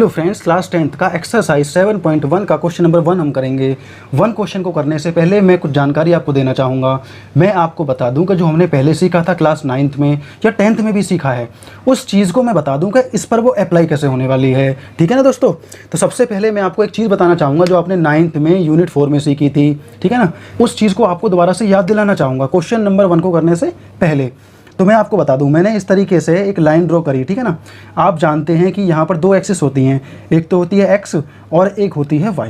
Hello friends, class 10th का exercise 7.1 का question number 1 हम करेंगे। 1 क्वेश्चन को करने से पहले मैं कुछ जानकारी आपको देना चाहूँगा। मैं आपको बता दूं कि जो हमने पहले सीखा था क्लास 9th में या 10th में भी सीखा है, उस चीज़ को मैं बता दूं कि इस पर वो अप्लाई कैसे होने वाली है। ठीक है ना दोस्तों। तो सबसे पहले मैं आपको एक चीज़ बताना चाहूँगा जो आपने 9th में यूनिट 4 में सीखी थी। ठीक है ना, उस चीज़ को आपको दोबारा से याद दिलाना चाहूँगा क्वेश्चन नंबर 1 को करने से पहले। तो मैं आपको बता दूं, मैंने इस तरीके से एक लाइन ड्रॉ करी। ठीक है ना, आप जानते हैं कि यहाँ पर 2 एक्सिस होती हैं, एक तो होती है x और एक होती है y।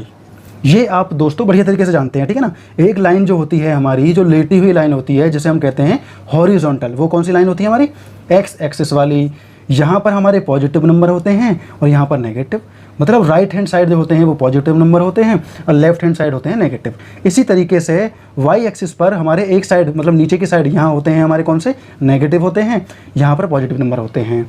ये आप दोस्तों बढ़िया तरीके से जानते हैं। ठीक है ना, एक लाइन जो होती है हमारी, जो लेटी हुई लाइन होती है, जिसे हम कहते हैं हॉरिजॉन्टल, वो कौन सी लाइन होती है हमारी? x एक्सिस वाली। यहाँ पर हमारे पॉजिटिव नंबर होते हैं और यहाँ पर नेगेटिव, मतलब राइट हैंड साइड जो होते हैं वो पॉजिटिव नंबर होते हैं और लेफ्ट हैंड साइड होते हैं नेगेटिव। इसी तरीके से वाई एक्सिस पर हमारे एक साइड, मतलब नीचे की साइड यहाँ होते हैं हमारे कौन से? नेगेटिव होते हैं, यहाँ पर पॉजिटिव नंबर होते हैं।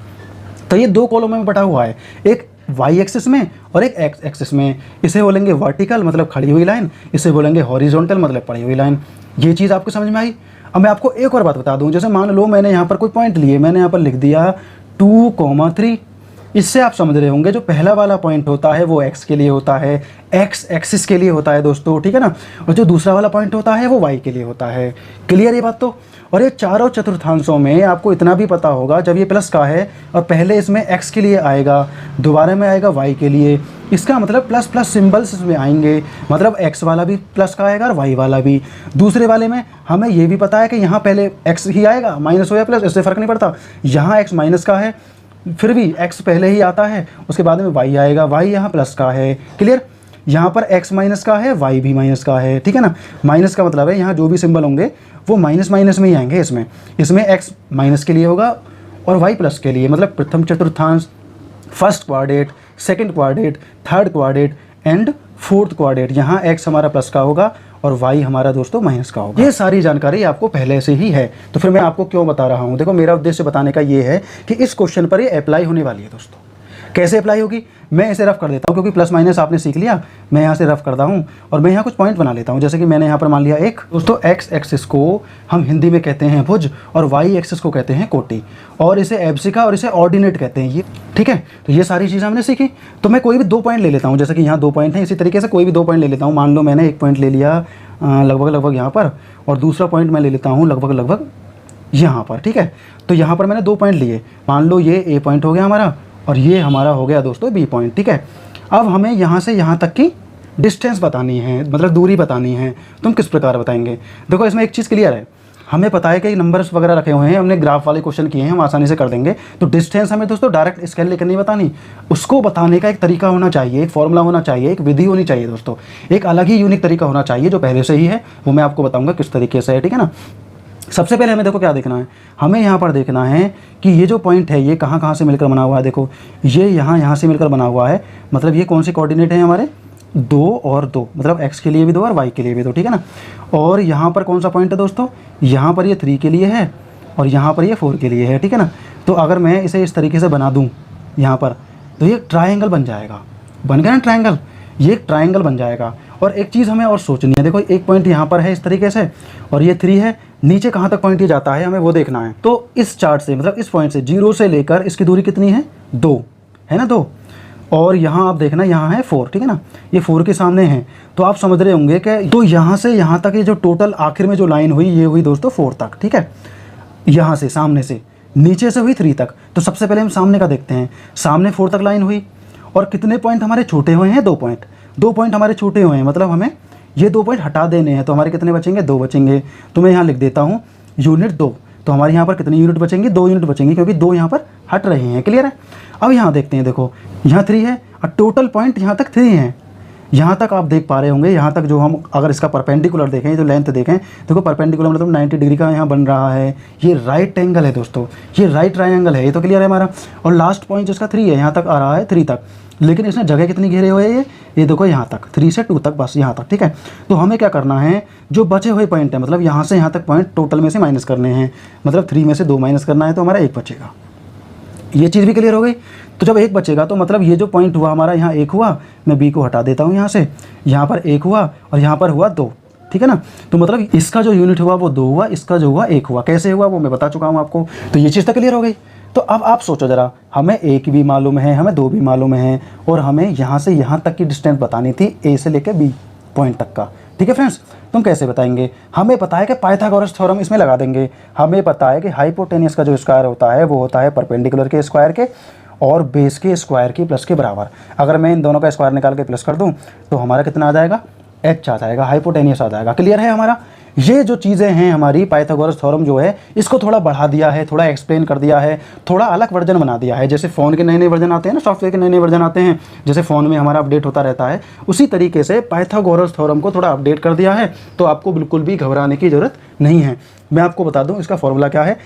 तो ये 2 कॉलम में बटा हुआ है, एक वाई एक्सिस में और एक एक्स एक्सिस में। इसे बोलेंगे वर्टिकल मतलब खड़ी हुई लाइन, इसे बोलेंगे हॉरिजॉन्टल मतलब पड़ी हुई लाइन। ये चीज़ आपको समझ में आई? अब मैं आपको एक और बात बता दूँ। जैसे मान लो मैंने यहाँ पर कोई पॉइंट लिए, मैंने यहाँ पर लिख दिया 2,3। इससे आप समझ रहे होंगे जो पहला वाला पॉइंट होता है वो x के लिए होता है, x एक्सिस के लिए होता है दोस्तों। ठीक है ना, और जो दूसरा वाला पॉइंट होता है वो y के लिए होता है। क्लियर ये बात? तो और ये चारों चतुर्थांशों में आपको इतना भी पता होगा, जब ये प्लस का है और पहले इसमें x के लिए आएगा, दोबारा में आएगा y के लिए, इसका मतलब प्लस प्लस सिंबल्स इसमें आएंगे, मतलब x वाला भी प्लस का आएगा और y वाला भी। दूसरे वाले में हमें ये भी पता है कि यहाँ पहले x ही आएगा, माइनस हो या प्लस इससे फ़र्क नहीं पड़ता। यहाँ x माइनस का है, फिर भी x पहले ही आता है, उसके बाद में y आएगा, y यहाँ प्लस का है। क्लियर? यहाँ पर x माइनस का है, y भी माइनस का है। ठीक है ना, माइनस का मतलब है यहाँ जो भी सिंबल होंगे वो माइनस माइनस में ही आएंगे। इसमें x माइनस के लिए होगा और y प्लस के लिए, मतलब प्रथम चतुर्थांश, first quadrant, second quadrant, third quadrant and fourth quadrant. यहाँ x हमारा प्लस का होगा और y हमारा दोस्तों माइनस का होगा। ये सारी जानकारी आपको पहले से ही है, तो फिर मैं आपको क्यों बता रहा हूँ? देखो, मेरा उद्देश्य बताने का ये है कि इस क्वेश्चन पर ये अप्लाई होने वाली है दोस्तों। कैसे अप्लाई होगी? मैं इसे रफ कर देता हूँ, क्योंकि प्लस माइनस आपने सीख लिया। मैं यहाँ से रफ करता हूँ और मैं यहाँ कुछ पॉइंट बना लेता हूँ। जैसे कि मैंने यहाँ पर मान लिया एक दोस्तों, x एक्सिस को हम हिंदी में कहते हैं भुज और y एक्सिस को कहते हैं कोटि, और इसे एब्सिका और इसे ऑर्डिनेट कहते हैं ये। ठीक है, तो ये सारी चीज़ें हमने सीखी। तो मैं कोई भी 2 पॉइंट ले लेता हूँ, जैसे कि यहाँ 2 पॉइंट हैं, इसी तरीके से कोई भी 2 पॉइंट ले लेता हूँ। मान लो मैंने एक पॉइंट ले लिया लगभग यहाँ पर, और दूसरा पॉइंट मैं ले लेता हूँ लगभग यहाँ पर। ठीक है, तो यहाँ पर मैंने 2 पॉइंट लिए। मान लो ये A पॉइंट हो गया हमारा और ये हमारा हो गया दोस्तों B पॉइंट। ठीक है, अब हमें यहाँ से यहाँ तक की डिस्टेंस बतानी है, मतलब दूरी बतानी है। तुम किस प्रकार बताएंगे? देखो, इसमें एक चीज़ क्लियर है, हमें पता है कि नंबर्स वगैरह रखे हुए हैं, हमने ग्राफ वाले क्वेश्चन किए हैं, हम आसानी से कर देंगे। तो डिस्टेंस हमें दोस्तों डायरेक्ट स्केल लेकर नहीं बतानी, उसको बताने का एक तरीका होना चाहिए, एक फॉर्मूला होना चाहिए, एक विधि होनी चाहिए दोस्तों, एक अलग ही यूनिक तरीका होना चाहिए जो पहले से ही है। वो मैं आपको बताऊँगा किस तरीके से है। ठीक है ना, सबसे पहले हमें देखो क्या देखना है, हमें यहाँ पर देखना है कि ये जो पॉइंट है ये कहाँ से मिलकर बना हुआ है। देखो, ये यहाँ से मिलकर बना हुआ है, मतलब ये कौन से कोऑर्डिनेट हैं हमारे? 2 और 2, मतलब x के लिए भी 2 और y के लिए भी 2। ठीक है ना, और यहाँ पर कौन सा पॉइंट है दोस्तों? यहाँ पर ये 3 के लिए है और यहाँ पर ये 4 के लिए है। ठीक है ना, तो अगर मैं इसे इस तरीके से बना दूँ यहाँ पर, तो ये ट्राइंगल बन जाएगा। बन गया ना ट्राइंगल? ये एक ट्राइंगल बन जाएगा। और एक चीज़ हमें और सोचनी है, देखो एक पॉइंट यहाँ पर है इस तरीके से और ये 3 है, नीचे कहाँ तक पॉइंट ये जाता है हमें वो देखना है। तो इस चार्ट से, मतलब इस पॉइंट से 0 से लेकर इसकी दूरी कितनी है? 2 है ना, 2। और यहाँ आप देखना, यहाँ है 4। ठीक है ना, ये 4 के सामने है, तो आप समझ रहे होंगे कि तो यहाँ से यहाँ तक ये जो टोटल आखिर में जो लाइन हुई ये हुई दोस्तों 4 तक। ठीक है, यहाँ से सामने से, नीचे से हुई 3 तक। तो सबसे पहले हम सामने का देखते हैं। सामने 4 तक लाइन हुई और कितने पॉइंट हमारे छूटे हुए हैं? 2 पॉइंट। 2 पॉइंट हमारे छूटे हुए हैं, मतलब हमें ये 2 पॉइंट हटा देने हैं। तो हमारे कितने बचेंगे? 2 बचेंगे। तो मैं यहाँ लिख देता हूँ यूनिट 2। तो हमारे यहाँ पर कितनी यूनिट बचेंगे? 2 यूनिट बचेंगे, क्योंकि 2 यहाँ पर हट रहे हैं। क्लियर है? अब यहाँ देखते हैं, देखो यहाँ 3 है और टोटल पॉइंट यहाँ तक 3 हैं। यहाँ तक आप देख पा रहे होंगे, यहाँ तक जो हम अगर इसका परपेंडिकुलर देखें, जो लेंथ देखें, देखो परपेंडिकुलर मतलब 90 डिग्री का यहाँ बन रहा है। ये राइट एंगल है दोस्तों, ये राइट ट्रायंगल है। ये तो क्लियर है हमारा। और लास्ट पॉइंट जिसका 3 है, यहाँ तक आ रहा है 3 तक, लेकिन इसने जगह कितनी घेरे हुए है? ये देखो यहाँ तक, 3 से 2 तक, बस यहाँ तक। ठीक है, तो हमें क्या करना है, जो बचे हुए पॉइंट है, मतलब यहाँ से यहाँ तक पॉइंट टोटल में से माइनस करने हैं, मतलब 3 में से 2 माइनस करना है, तो हमारा 1 बचेगा। ये चीज़ भी क्लियर हो गई। तो जब 1 बचेगा तो मतलब ये जो पॉइंट हुआ हमारा, यहाँ 1 हुआ, मैं B को हटा देता हूँ यहाँ से, यहाँ पर 1 हुआ और यहाँ पर हुआ 2। ठीक है ना, तो मतलब इसका जो यूनिट हुआ वो 2 हुआ, इसका जो हुआ 1 हुआ। कैसे हुआ वो मैं बता चुका हूँ आपको। तो ये चीज़ तो क्लियर हो गई। तो अब आप सोचो ज़रा, हमें 1 भी मालूम है, हमें 2 भी मालूम है, और हमें यहाँ से यहाँ तक की डिस्टेंस बतानी थी, ए से लेकर बी पॉइंट तक का। ठीक है फ्रेंड्स, तुम कैसे बताएंगे? हमें पता है कि पाइथागोरस थ्योरम इसमें लगा देंगे। हमें पता है कि हाइपोटेनियस का जो स्क्वायर होता है वो होता है परपेंडिकुलर के स्क्वायर के और बेस के स्क्वायर के प्लस के बराबर। अगर मैं इन दोनों का स्क्वायर निकाल के प्लस कर दूं तो हमारा कितना आ जाएगा? एच आ जाएगा, हाइपोटेनियस आ जाएगा। क्लियर है हमारा? ये जो चीज़ें हैं हमारी, पाइथागोरस थ्योरम जो है इसको थोड़ा बढ़ा दिया है, थोड़ा एक्सप्लेन कर दिया है, थोड़ा अलग वर्जन बना दिया है। जैसे फ़ोन के नए नए वर्जन आते हैं ना, सॉफ्टवेयर के नए नए वर्जन आते हैं, जैसे फ़ोन में हमारा अपडेट होता रहता है, उसी तरीके से पाइथागोरस थ्योरम को थोड़ा अपडेट कर दिया है। तो आपको बिल्कुल भी घबराने की ज़रूरत नहीं है। मैं आपको बता दूँ इसका फॉर्मूला क्या है।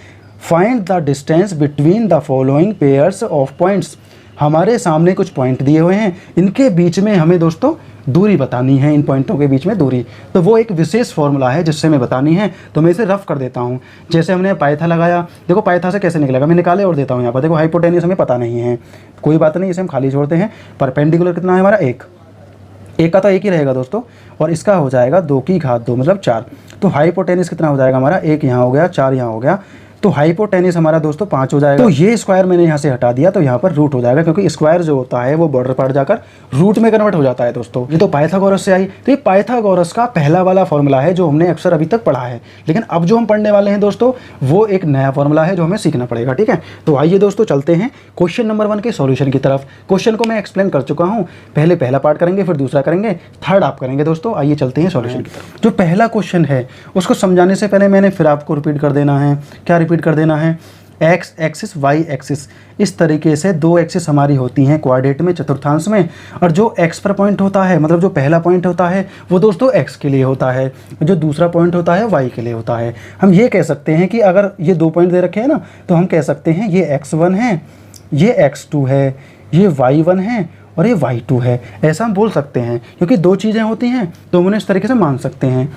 Find the distance between the following pairs of points. हमारे सामने कुछ पॉइंट दिए हुए हैं, इनके बीच में हमें दोस्तों दूरी बतानी है, इन पॉइंटों के बीच में दूरी। तो वो एक विशेष फॉर्मूला है जिससे मैं बतानी है। तो मैं इसे रफ कर देता हूँ। जैसे हमने पाइथा लगाया, देखो पाइथा से कैसे निकलेगा, मैं निकाले और देता हूँ यहाँ पर। देखो हाइपोटेनियस हमें पता नहीं है, कोई बात नहीं, इसे हम खाली छोड़ते हैं। परपेंडिकुलर कितना है हमारा? 1 का तो 1 ही रहेगा दोस्तों, और इसका हो जाएगा 2 की घात 2 मतलब 4। तो हाइपोटेनियस कितना हो जाएगा हमारा? 1 यहाँ हो गया, 4 यहाँ हो गया, तो हाइपोटेनियस हमारा दोस्तों 5 हो जाएगा। तो ये स्क्वायर मैंने यहाँ से हटा दिया, तो यहाँ पर रूट हो जाएगा, क्योंकि स्क्वायर जो होता है वो बॉर्डर पर जाकर रूट में कन्वर्ट हो जाता है दोस्तों। ये तो पाइथागोरस से आई। तो ये पाइथागोरस का पहला वाला फॉर्मूला है जो हमने अक्सर अभी तक पढ़ा है, लेकिन अब जो हम पढ़ने वाले हैं दोस्तों वो एक नया फॉर्मूला है जो हमें सीखना पड़ेगा। ठीक है, तो आइए दोस्तों चलते हैं क्वेश्चन नंबर 1 के सॉल्यूशन की तरफ। क्वेश्चन को मैं एक्सप्लेन कर चुका हूँ, पहले पहला पार्ट करेंगे, फिर दूसरा करेंगे, थर्ड आप करेंगे दोस्तों। आइए चलते हैं सॉल्यूशन की तरफ। जो पहला क्वेश्चन है उसको समझाने से पहले मैंने फिर आपको रिपीट कर देना है। क्या रिपीट कर देना है? एक्स एक्सिस, वाई एक्सिस, इस तरीके से 2 एक्सिस हमारी होती हैं क्वाड्रेट में, चतुर्थांश में। और जो एक्स पर पॉइंट होता है, मतलब जो पहला पॉइंट होता है वो दोस्तों एक्स के लिए होता है, जो दूसरा पॉइंट होता है वाई के लिए होता है। हम ये कह सकते हैं कि अगर ये 2 पॉइंट दे रखे हैं ना, तो हम कह सकते हैं ये x1 है, ये x2 है, ये y1 है और ये y2 है। ऐसा हम बोल सकते हैं, क्योंकि 2 चीज़ें होती हैं तो हम उन्हें इस तरीके से मान सकते हैं।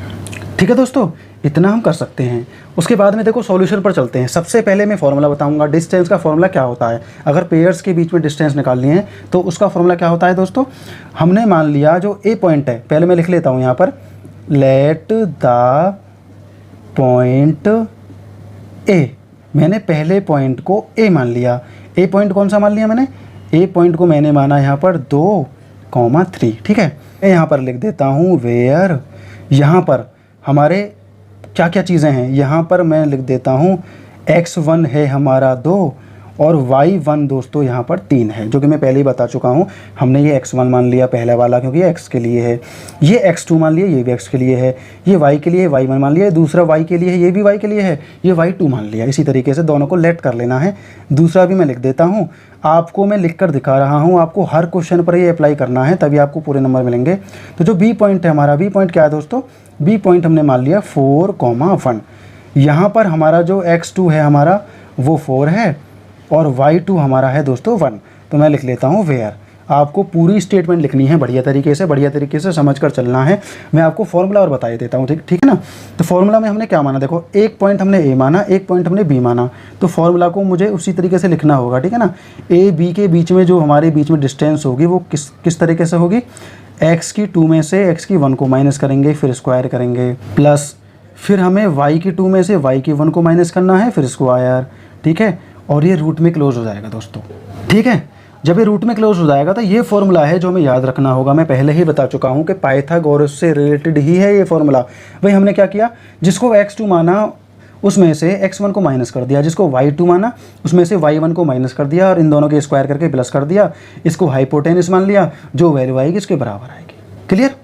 ठीक है दोस्तों, इतना हम कर सकते हैं। उसके बाद में देखो सॉल्यूशन पर चलते हैं। सबसे पहले मैं फॉर्मूला बताऊंगा। डिस्टेंस का फॉर्मूला क्या होता है? अगर पेयर्स के बीच में डिस्टेंस निकालनी है तो उसका फॉर्मूला क्या होता है दोस्तों? हमने मान लिया जो ए पॉइंट है, पहले मैं लिख लेता हूँ यहाँ पर, लेट द पॉइंट ए। मैंने पहले पॉइंट को ए मान लिया। ए पॉइंट कौन सा मान लिया मैंने? ए पॉइंट को मैंने माना यहाँ पर 2,3। ठीक है, मैं यहाँ पर लिख देता हूँ वेयर। यहाँ पर हमारे क्या क्या चीज़ें हैं, यहाँ पर मैं लिख देता हूँ x1 है हमारा 2 और y1 दोस्तों यहाँ पर 3 है, जो कि मैं पहले ही बता चुका हूँ। हमने ये x1 मान लिया पहला वाला क्योंकि ये x के लिए है, ये x2 मान लिया, ये भी x के लिए है, ये y के लिए y1 मान लिया, दूसरा y के लिए है, ये भी y के लिए है, ये y2 मान लिया। इसी तरीके से दोनों को लेट कर लेना है। दूसरा भी मैं लिख देता हूँ, आपको मैं लिख कर दिखा रहा हूँ, आपको हर क्वेश्चन पर ये अप्लाई करना है, तभी आपको पूरे नंबर मिलेंगे। तो जो बी पॉइंट है हमारा, बी पॉइंट क्या है दोस्तों? बी पॉइंट हमने मान लिया 4,1। यहाँ पर हमारा जो x2 है हमारा वो 4 है और y2 हमारा है दोस्तों 1। तो मैं लिख लेता हूँ वेयर। आपको पूरी स्टेटमेंट लिखनी है बढ़िया तरीके से समझ कर चलना है। मैं आपको फॉर्मूला और बता देता हूँ, ठीक है ना। तो फॉर्मूला में हमने क्या माना, देखो एक पॉइंट हमने ए माना, एक पॉइंट हमने बी माना, तो फॉर्मूला को मुझे उसी तरीके से लिखना होगा, ठीक है ना। ए बी के बीच में जो हमारे बीच में डिस्टेंस होगी वो किस तरीके से होगी? x की 2 में से x की 1 को माइनस करेंगे, फिर स्क्वायर करेंगे, प्लस फिर हमें y की 2 में से y की 1 को माइनस करना है, फिर स्क्वायर। ठीक है, और ये रूट में क्लोज हो जाएगा दोस्तों। ठीक है, जब ये रूट में क्लोज हो जाएगा तो ये फॉर्मूला है जो हमें याद रखना होगा। मैं पहले ही बता चुका हूँ कि पाइथागोरस से रिलेटेड ही है ये फॉर्मूला। भाई हमने क्या किया, जिसको x2 माना उसमें से x1 को माइनस कर दिया, जिसको y2 माना उसमें से y1 को माइनस कर दिया और इन दोनों के स्क्वायर करके प्लस कर दिया। इसको हाइपोटेनस मान लिया, जो वैल्यू आएगी इसके बराबर आएगी। क्लियर?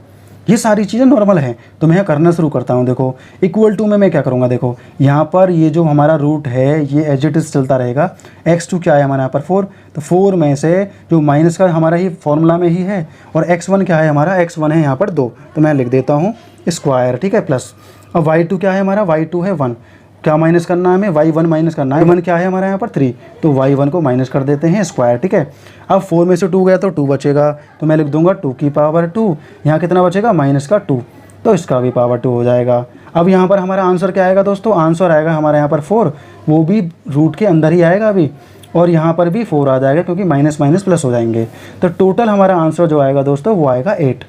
ये सारी चीज़ें नॉर्मल हैं। तो मैं करना शुरू करता हूँ। देखो इक्वल टू में मैं क्या करूँगा, देखो यहाँ पर ये जो हमारा रूट है ये एज इट इज़ चलता रहेगा। x2 क्या है हमारे यहाँ पर 4, तो 4 में से जो माइनस का हमारा ही फॉर्मूला में ही है, और x1 क्या है हमारा, x1 है यहाँ पर 2, तो मैं लिख देता हूँ स्क्वायर। ठीक है, प्लस अब y2 क्या है हमारा, y2 है 1, क्या माइनस करना है हमें, y1 माइनस करना है। 1 क्या है हमारा यहाँ पर 3, तो y1 को माइनस कर देते हैं स्क्वायर। ठीक है, अब 4 में से 2 गया तो 2 बचेगा, तो मैं लिख दूंगा 2 की पावर 2। यहाँ कितना बचेगा, माइनस का 2, तो इसका भी पावर 2 हो जाएगा। अब यहाँ पर हमारा आंसर क्या आएगा दोस्तों, आंसर आएगा हमारे यहाँ पर 4, वो भी रूट के अंदर ही आएगा अभी, और यहाँ पर भी 4 आ जाएगा क्योंकि माइनस माइनस प्लस हो जाएंगे। तो टोटल हमारा आंसर जो आएगा दोस्तों वो आएगा 8।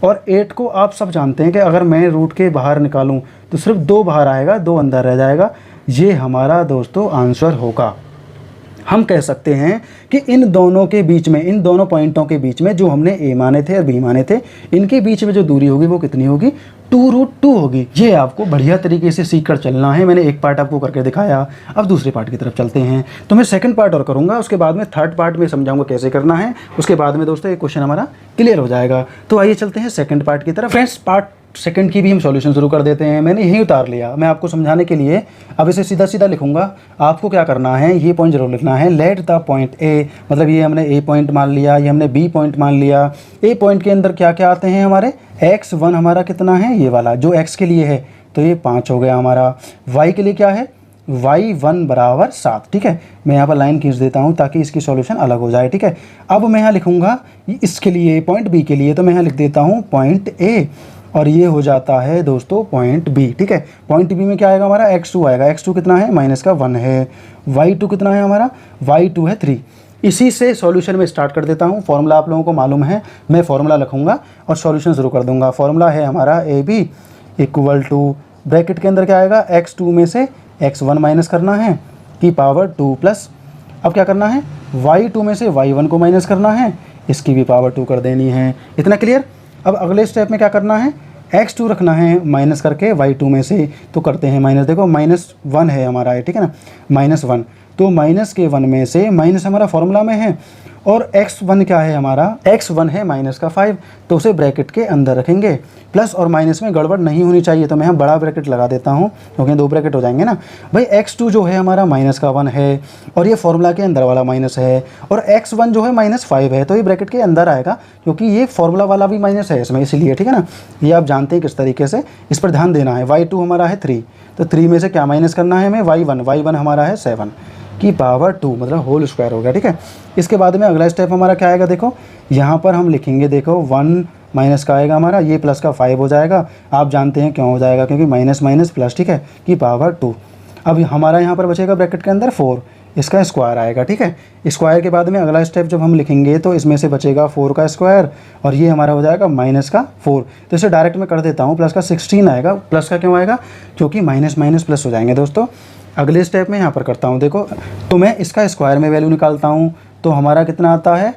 और 8 को आप सब जानते हैं कि अगर मैं रूट के बाहर निकालूं तो सिर्फ 2 बाहर आएगा, 2 अंदर रह जाएगा। ये हमारा दोस्तों आंसर होगा। हम कह सकते हैं कि इन दोनों के बीच में, इन दोनों पॉइंटों के बीच में जो हमने ए माने थे और बी माने थे, इनके बीच में जो दूरी होगी वो कितनी होगी, 2√2 होगी। ये आपको बढ़िया तरीके से सीख कर चलना है। मैंने एक पार्ट आपको करके दिखाया, अब दूसरे पार्ट की तरफ चलते हैं। तो मैं सेकंड पार्ट और करूँगा, उसके बाद में थर्ड पार्ट में समझाऊंगा कैसे करना है। उसके बाद में दोस्तों ये क्वेश्चन हमारा क्लियर हो जाएगा। तो आइए चलते हैं सेकंड पार्ट की तरफ। फ्रेंड्स, पार्ट सेकंड की भी हम सॉल्यूशन शुरू कर देते हैं। मैंने यही उतार लिया, मैं आपको समझाने के लिए अब इसे सीधा सीधा लिखूंगा। आपको क्या करना है, ये पॉइंट जरूर लिखना है। लेट द पॉइंट ए, मतलब ये हमने ए पॉइंट मान लिया, ये हमने बी पॉइंट मान लिया। ए पॉइंट के अंदर क्या क्या आते हैं हमारे, x1 हमारा कितना है, ये वाला जो x के लिए है, तो ये 5 हो गया हमारा। y के लिए क्या है, y1 बराबर 7। ठीक है, मैं यहाँ पर लाइन खींच देता हूँ ताकि इसकी सॉल्यूशन अलग हो जाए। ठीक है, अब मैं यहाँ लिखूँगा इसके लिए, पॉइंट बी के लिए, तो मैं यहाँ लिख देता हूँ पॉइंट ए, और ये हो जाता है दोस्तों पॉइंट बी। ठीक है, पॉइंट बी में क्या आएगा हमारा, x2 आएगा। x2 कितना है, -1 है। y2 कितना है हमारा, y2 है 3। इसी से सॉल्यूशन में स्टार्ट कर देता हूँ। फॉर्मूला आप लोगों को मालूम है, मैं फॉर्मूला लिखूँगा और सॉल्यूशन शुरू कर दूँगा। फॉर्मूला है हमारा AB इक्वल टू, ब्रैकेट के अंदर क्या आएगा, x2 में से x1 माइनस करना है की पावर 2 प्लस, अब क्या करना है, y2 में से y1 को माइनस करना है, इसकी भी पावर 2 कर देनी है। इतना क्लियर। अब अगले स्टेप में क्या करना है, x2 रखना है माइनस करके y2 में से, तो करते हैं माइनस। देखो -1 है हमारा है, ठीक है ना, -1, तो माइनस के 1 में से, माइनस हमारा फॉर्मूला में है, और x1 क्या है हमारा, x1 है -5, तो उसे ब्रैकेट के अंदर रखेंगे। प्लस और माइनस में गड़बड़ नहीं होनी चाहिए, तो मैं यहाँ बड़ा ब्रैकेट लगा देता हूँ क्योंकि 2 ब्रैकेट हो जाएंगे ना भाई। x2 जो है हमारा -1 है, और ये फॉर्मूला के अंदर वाला माइनस है, और x1 जो है -5 है, तो ये ब्रैकेट के अंदर आएगा क्योंकि ये फॉर्मूला वाला भी माइनस है इसमें, इसीलिए। ठीक है ना, ये आप जानते हैं किस तरीके से, इस पर ध्यान देना है। y2 हमारा है 3, तो 3 में से क्या माइनस करना है हमें, y1 हमारा है 7 की पावर 2, मतलब होल स्क्वायर हो गया। ठीक है, इसके बाद में अगला स्टेप हमारा क्या आएगा, देखो यहाँ पर हम लिखेंगे, देखो 1 माइनस का आएगा हमारा, ये प्लस का 5 हो जाएगा। आप जानते हैं क्यों हो जाएगा, क्योंकि माइनस माइनस प्लस, ठीक है, की पावर 2। अब हमारा यहाँ पर बचेगा ब्रैकेट के अंदर 4, इसका स्क्वायर आएगा। ठीक है, स्क्वायर के बाद में अगला स्टेप जब हम लिखेंगे तो इसमें से बचेगा 4 का स्क्वायर, और ये हमारा हो जाएगा -4। तो इसे डायरेक्ट में कर देता हूँ, प्लस का 16 आएगा। प्लस का क्यों आएगा, क्योंकि माइनस माइनस प्लस हो जाएंगे दोस्तों। अगले स्टेप में यहाँ पर करता हूँ, देखो तो मैं इसका स्क्वायर में वैल्यू निकालता हूँ, तो हमारा कितना आता है,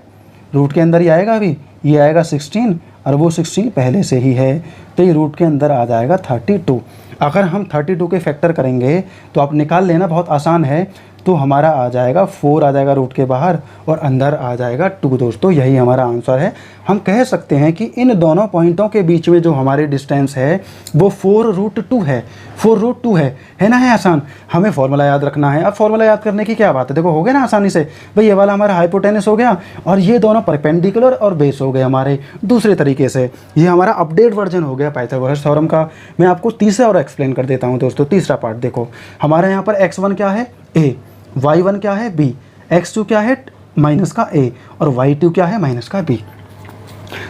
रूट के अंदर ही आएगा, अभी ये आएगा 16, और वो 16 पहले से ही है, तो ये रूट के अंदर आ जाएगा 32। अगर हम 32 के फैक्टर करेंगे तो आप निकाल लेना, बहुत आसान है। तो हमारा आ जाएगा 4 आ जाएगा रूट के बाहर, और अंदर आ जाएगा 2 दोस्तों। यही हमारा आंसर है। हम कह सकते हैं कि इन दोनों पॉइंटों के बीच में जो हमारी डिस्टेंस है वो 4√2 है, 4√2 है ना, है आसान। हमें फॉर्मूला याद रखना है। अब फॉर्मूला याद करने की क्या बात है, देखो हो गया ना आसानी से भाई। ये वाला हमारा हाइपोटेनस हो गया, और ये दोनों परपेंडिकुलर और बेस हो गए हमारे दूसरे तरीके से। ये हमारा अपडेट वर्जन हो गया पाइथागोरस थ्योरम का। मैं आपको तीसरा और एक्सप्लेन कर देता हूँ दोस्तों। तीसरा पार्ट देखो, हमारे यहाँ पर x1 क्या है, a, y1 क्या है, b, x2 क्या है, माइनस का a, और y2 क्या है, माइनस का b।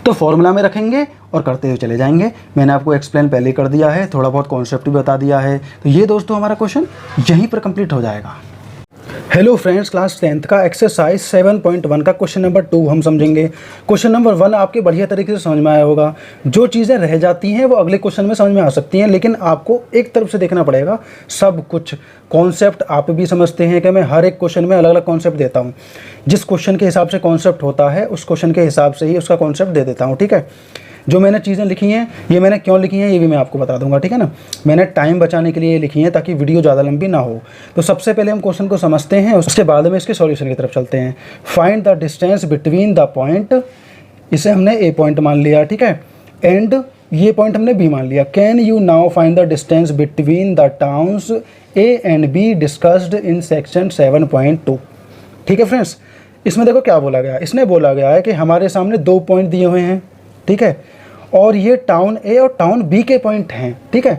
तो फॉर्मूला में रखेंगे और करते हुए चले जाएंगे। मैंने आपको एक्सप्लेन पहले ही कर दिया है, थोड़ा बहुत कॉन्सेप्ट भी बता दिया है। तो ये दोस्तों हमारा क्वेश्चन यहीं पर कंप्लीट हो जाएगा। हेलो फ्रेंड्स, क्लास 10th का एक्सरसाइज 7.1 का क्वेश्चन नंबर 2 हम समझेंगे। क्वेश्चन नंबर 1 आपके बढ़िया तरीके से समझ में आया होगा। जो चीज़ें रह जाती हैं वो अगले क्वेश्चन में समझ में आ सकती हैं, लेकिन आपको एक तरफ से देखना पड़ेगा सब कुछ। कॉन्सेप्ट आप भी समझते हैं कि मैं हर एक क्वेश्चन में अलग अलग कॉन्सेप्ट देता हूँ। जिस क्वेश्चन के हिसाब से कॉन्सेप्ट होता है उस क्वेश्चन के हिसाब से ही उसका कॉन्सेप्ट दे देता हूँ। ठीक है, जो मैंने चीज़ें लिखी हैं ये मैंने क्यों लिखी हैं ये भी मैं आपको बता दूंगा। ठीक है ना, मैंने टाइम बचाने के लिए लिखी हैं ताकि वीडियो ज़्यादा लंबी ना हो। तो सबसे पहले हम क्वेश्चन को समझते हैं, उसके बाद में इसके सॉल्यूशन की तरफ चलते हैं। Find the distance between the point, इसे हमने ए पॉइंट मान लिया, ठीक है, एंड ये पॉइंट हमने बी मान लिया। Can you now find the distance between the towns A and be discussed in section 7.2। ठीक है फ्रेंड्स, इसमें देखो क्या बोला गया, इसने बोला गया है कि हमारे सामने 2 पॉइंट दिए हुए हैं, ठीक है, और ये टाउन ए और टाउन बी के पॉइंट हैं। ठीक है,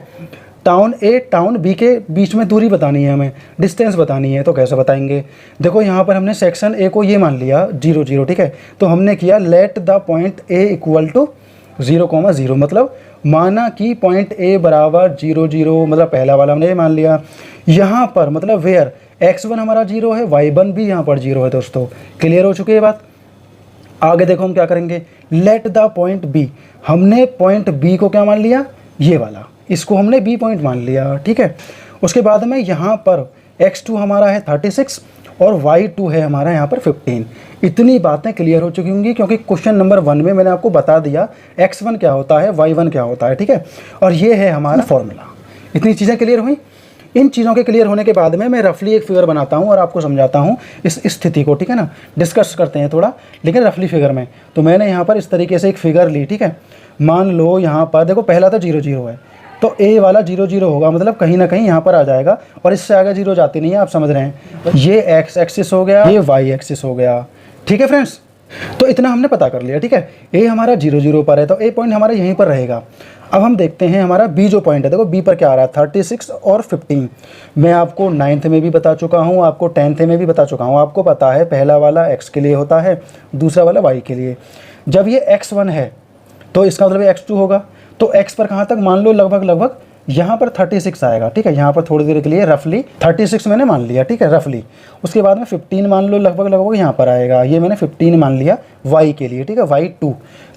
टाउन ए टाउन बी के बीच में दूरी बतानी है, हमें डिस्टेंस बतानी है। तो कैसे बताएंगे, देखो यहाँ पर हमने सेक्शन ए को ये मान लिया 0 0, ठीक है, तो हमने किया let the point A equal to 0,0, मतलब माना कि पॉइंट ए बराबर 0 0, मतलब पहला वाला हमने ये मान लिया। यहाँ पर मतलब वेयर x1 हमारा 0 है, y1 भी यहाँ पर 0 है दोस्तों। क्लियर हो चुकी है बात। आगे देखो हम क्या करेंगे, लेट द पॉइंट बी, हमने पॉइंट बी को क्या मान लिया, ये वाला, इसको हमने बी पॉइंट मान लिया, ठीक है। उसके बाद में यहाँ पर x2 हमारा है 36 और y2 है हमारा यहाँ पर 15। इतनी बातें क्लियर हो चुकी होंगी, क्योंकि क्वेश्चन नंबर 1 में मैंने आपको बता दिया x1 क्या होता है, y1 क्या होता है, ठीक है। और ये है हमारा फॉर्मूला। इतनी चीज़ें क्लियर हुई। इन चीज़ों के क्लियर होने के बाद में मैं रफली एक फिगर बनाता हूँ और आपको समझाता हूँ इस स्थिति को, ठीक है ना। डिस्कस करते हैं थोड़ा, लेकिन रफली फिगर में। तो मैंने यहाँ पर इस तरीके से एक फिगर ली, ठीक है। मान लो यहाँ पर देखो पहला तो 0 0 है, तो ए वाला 0 0 होगा, मतलब कहीं ना कहीं यहाँ पर आ जाएगा, और इससे आगे 0 जाती नहीं है, आप समझ रहे हैं। ये एक्स एक्सिस हो गया, ये वाई एक्सिस हो गया, ठीक है फ्रेंड्स। तो इतना हमने पता कर लिया, ठीक है। ए हमारा 0 0 पर है, तो ए पॉइंट हमारा यहीं पर रहेगा। अब हम देखते हैं हमारा बी जो पॉइंट है, देखो बी पर क्या आ रहा है 36 और 15। मैं आपको 9th में भी बता चुका हूँ, आपको 10th में भी बता चुका हूँ। आपको पता है पहला वाला x के लिए होता है, दूसरा वाला y के लिए। जब ये x1 है तो इसका मतलब x2 होगा। तो x पर कहाँ तक, मान लो लगभग यहाँ पर 36 आएगा, ठीक है। यहाँ पर थोड़ी देर के लिए रफली 36 मैंने मान लिया, ठीक है, रफली। उसके बाद में 15 मान लो लगभग यहाँ पर आएगा, ये मैंने 15 मान लिया y के लिए, ठीक है, y2।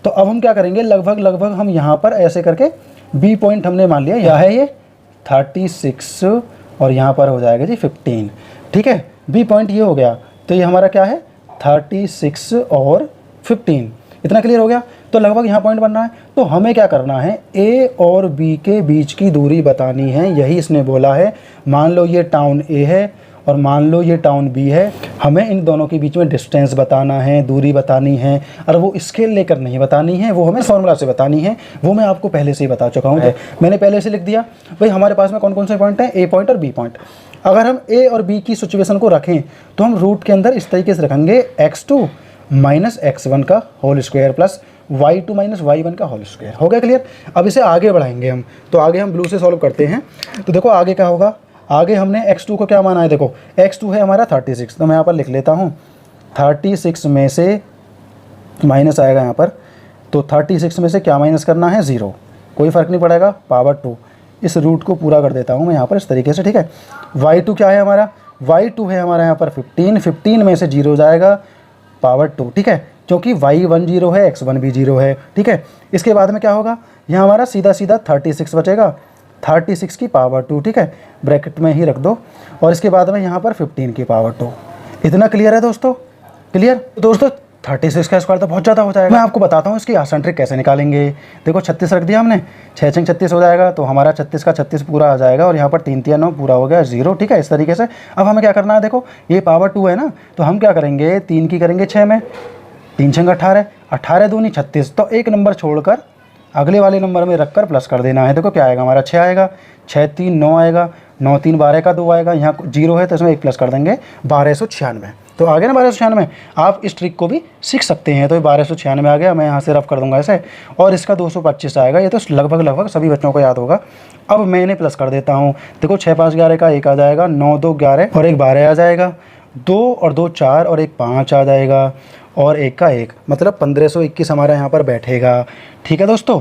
तो अब हम क्या करेंगे, लगभग हम यहाँ पर ऐसे करके b पॉइंट हमने मान लिया, यह है ये 36 और यहाँ पर हो जाएगा जी 15, ठीक है। b पॉइंट ये हो गया, तो ये हमारा क्या है 36 और 15। इतना क्लियर हो गया। तो लगभग यहाँ पॉइंट बनना है, तो हमें क्या करना है, ए और बी के बीच की दूरी बतानी है, यही इसने बोला है। मान लो ये टाउन ए है और मान लो ये टाउन बी है, हमें इन दोनों के बीच में डिस्टेंस बताना है, दूरी बतानी है, और वो स्केल लेकर नहीं बतानी है, वो हमें फॉर्मूला से बतानी है। वो मैं आपको पहले से ही बता चुका हूँ, मैंने पहले से लिख दिया। भाई हमारे पास में कौन कौन से पॉइंट हैं, ए पॉइंट और बी पॉइंट। अगर हम ए और बी की सिचुएशन को रखें तो हम रूट के अंदर इस तरीके से रखेंगे, x2 माइनस x1 का whole square plus y2 minus y1 का होल स्क्वायर। हो गया क्लियर। अब इसे आगे बढ़ाएंगे हम, तो आगे हम ब्लू से सॉल्व करते हैं। तो देखो आगे क्या होगा, आगे हमने x2 को क्या माना है, देखो x2 है हमारा 36, तो मैं यहाँ पर लिख लेता हूँ 36 में से माइनस आएगा यहाँ पर, तो 36 में से क्या माइनस करना है, 0, कोई फ़र्क नहीं पड़ेगा, पावर 2। इस रूट को पूरा कर देता हूँ मैं यहाँ पर इस तरीके से, ठीक है। y2 क्या है हमारा, y2 है हमारा यहाँ पर 15 में से 0 जाएगा, पावर 2, ठीक है, क्योंकि y1 0 है, x1 भी 0 है, ठीक है। इसके बाद में क्या होगा, यहाँ हमारा सीधा 36 बचेगा, 36 की पावर 2, ठीक है, ब्रैकेट में ही रख दो, और इसके बाद में यहाँ पर 15 की पावर 2। इतना क्लियर है दोस्तों, क्लियर। तो दोस्तों 36 का स्क्वायर तो बहुत ज़्यादा हो जाएगा। मैं आपको बताता हूँ इसकी आसान ट्रिक कैसे निकालेंगे। देखो 36 रख दिया हमने, 6 6 36 हो जाएगा, तो हमारा 36 का 36 पूरा आ जाएगा, और यहाँ पर 3 3 9 पूरा हो गया 0, ठीक है। इस तरीके से अब हमें क्या करना है, देखो ये पावर 2 है ना, तो हम क्या करेंगे, 3 की करेंगे 6 में, 3 6 18, 18 दूनी 36, तो एक नंबर छोड़कर अगले वाले नंबर में रखकर प्लस कर देना है। देखो क्या आएगा हमारा, 6 आएगा, 6 3 9 आएगा, 9 3 12 का 2 आएगा, यहाँ 0 है तो इसमें 1 प्लस कर देंगे, 1296। तो आ गया ना 1296। आप इस ट्रिक को भी सीख सकते हैं। तो ये 1296 आ गया, मैं यहाँ से रफ कर दूंगा ऐसे, और इसका 225 आएगा। ये तो लगभग सभी बच्चों को याद होगा। अब मैं इन्हें प्लस कर देता हूँ। देखो 6 5 11 का 1 आ जाएगा, 9 2 11 और 1 12 आ जाएगा, 2 और 2 4 और 1 5 आ जाएगा, और 1 का 1, मतलब 1521 हमारा यहाँ पर बैठेगा, ठीक है दोस्तों।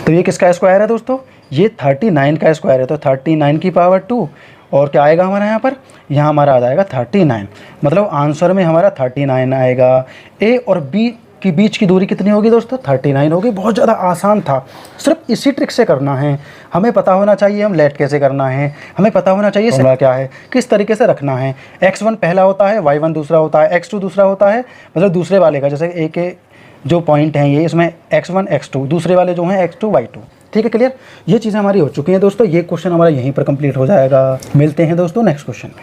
तो ये किसका स्क्वायर है दोस्तों, ये 39 का स्क्वायर है, तो 39 की पावर 2, और क्या आएगा हमारा यहाँ पर, यहाँ हमारा आ जाएगा 39, मतलब आंसर में हमारा 39 आएगा। ए और बी के बीच की दूरी कितनी होगी दोस्तों, 39 होगी। बहुत ज़्यादा आसान था, सिर्फ इसी ट्रिक से करना है। हमें पता होना चाहिए हम लेट कैसे करना है, हमें पता होना चाहिए फॉर्मूला क्या है, किस तरीके से रखना है। x1 पहला होता है, y1 दूसरा होता है, x2 दूसरा होता है, मतलब दूसरे वाले का, जैसे ए के जो पॉइंट हैं ये, इसमें x1 x2, दूसरे वाले जो हैं x2 y2, ठीक है, क्लियर। ये चीज़ें हमारी हो चुकी हैं दोस्तों। ये क्वेश्चन हमारा यहीं पर कंप्लीट हो जाएगा। मिलते हैं दोस्तों नेक्स्ट क्वेश्चन में।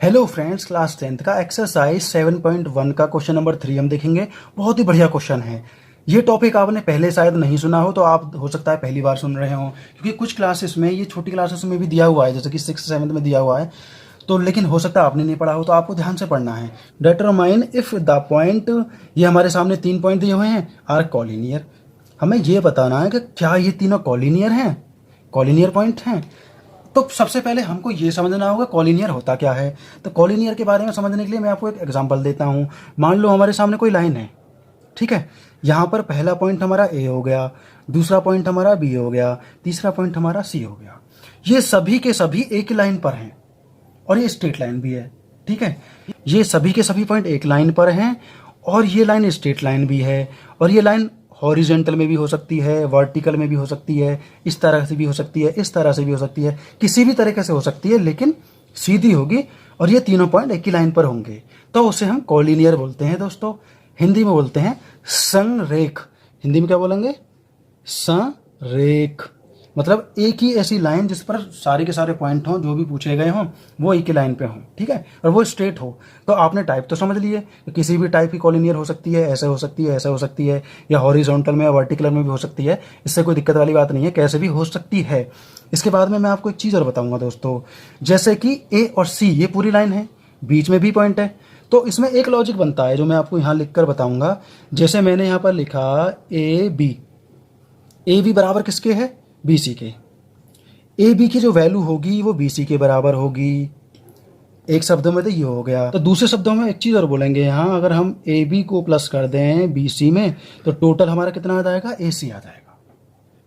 हेलो फ्रेंड्स, क्लास 10th का एक्सरसाइज 7.1 का क्वेश्चन नंबर 3 हम देखेंगे। बहुत ही बढ़िया क्वेश्चन है। ये टॉपिक आपने पहले शायद नहीं सुना हो, तो आप हो सकता है पहली बार सुन रहे हो, क्योंकि कुछ क्लासेस में, ये छोटी क्लासेस में भी दिया हुआ है, जैसे कि 6th 7th में दिया हुआ है, तो लेकिन हो सकता है आपने नहीं पढ़ा हो, तो आपको ध्यान से पढ़ना है। डिटरमाइन इफ द पॉइंट, ये हमारे सामने 3 पॉइंट दिए हुए हैं, आर कॉलिनियर। हमें ये बताना है कि क्या ये तीनों कॉलिनियर हैं, कॉलिनियर पॉइंट हैं। तो सबसे पहले हमको ये समझना होगा कॉलिनियर होता क्या है। तो कॉलिनियर के बारे में समझने के लिए मैं आपको एक एग्जांपल देता हूँ। मान लो हमारे सामने कोई लाइन है, ठीक है, यहाँ पर पहला पॉइंट हमारा ए हो गया, दूसरा पॉइंट हमारा बी हो गया, तीसरा पॉइंट हमारा सी हो गया। ये सभी के सभी एक ही लाइन पर हैं, और ये स्ट्रेट लाइन भी है, ठीक है। ये सभी के सभी पॉइंट एक लाइन पर हैं, और ये लाइन स्ट्रेट लाइन भी है, और ये लाइन हॉरिजेंटल में भी हो सकती है, वर्टिकल में भी हो सकती है, इस तरह से भी हो सकती है, इस तरह से भी हो सकती है, किसी भी तरीके से हो सकती है, लेकिन सीधी होगी और ये तीनों पॉइंट एक ही लाइन पर होंगे तो उसे हम कॉलिनियर बोलते हैं दोस्तों। हिंदी में बोलते हैं संरेख। हिंदी में क्या बोलेंगे? संरेख। मतलब एक ही ऐसी लाइन जिस पर सारे के सारे पॉइंट हों, जो भी पूछे गए हों वो एक ही लाइन पे हों, ठीक है, और वो स्ट्रेट हो। तो आपने टाइप तो समझ लिए कि किसी भी टाइप की कॉलिनियर हो सकती है, ऐसे हो सकती है, ऐसे हो सकती है, या हॉरिजॉन्टल में या वर्टिकल में भी हो सकती है। इससे कोई दिक्कत वाली बात नहीं है, कैसे भी हो सकती है। इसके बाद में मैं आपको एक चीज़ और बताऊंगा दोस्तों, जैसे कि ए और सी ये पूरी लाइन है, बीच में भी पॉइंट है, तो इसमें एक लॉजिक बनता है जो मैं आपको यहाँ लिख कर बताऊंगा। जैसे मैंने यहाँ पर लिखा ए बी बराबर किसके है? बी सी के। ए बी की जो वैल्यू होगी वो बी सी के बराबर होगी। एक शब्दों में तो ये हो गया। तो दूसरे शब्दों में एक चीज़ और बोलेंगे यहाँ, अगर हम ए बी को प्लस कर दें बी सी में तो टोटल हमारा कितना आ जाएगा? ए सी आ जाएगा।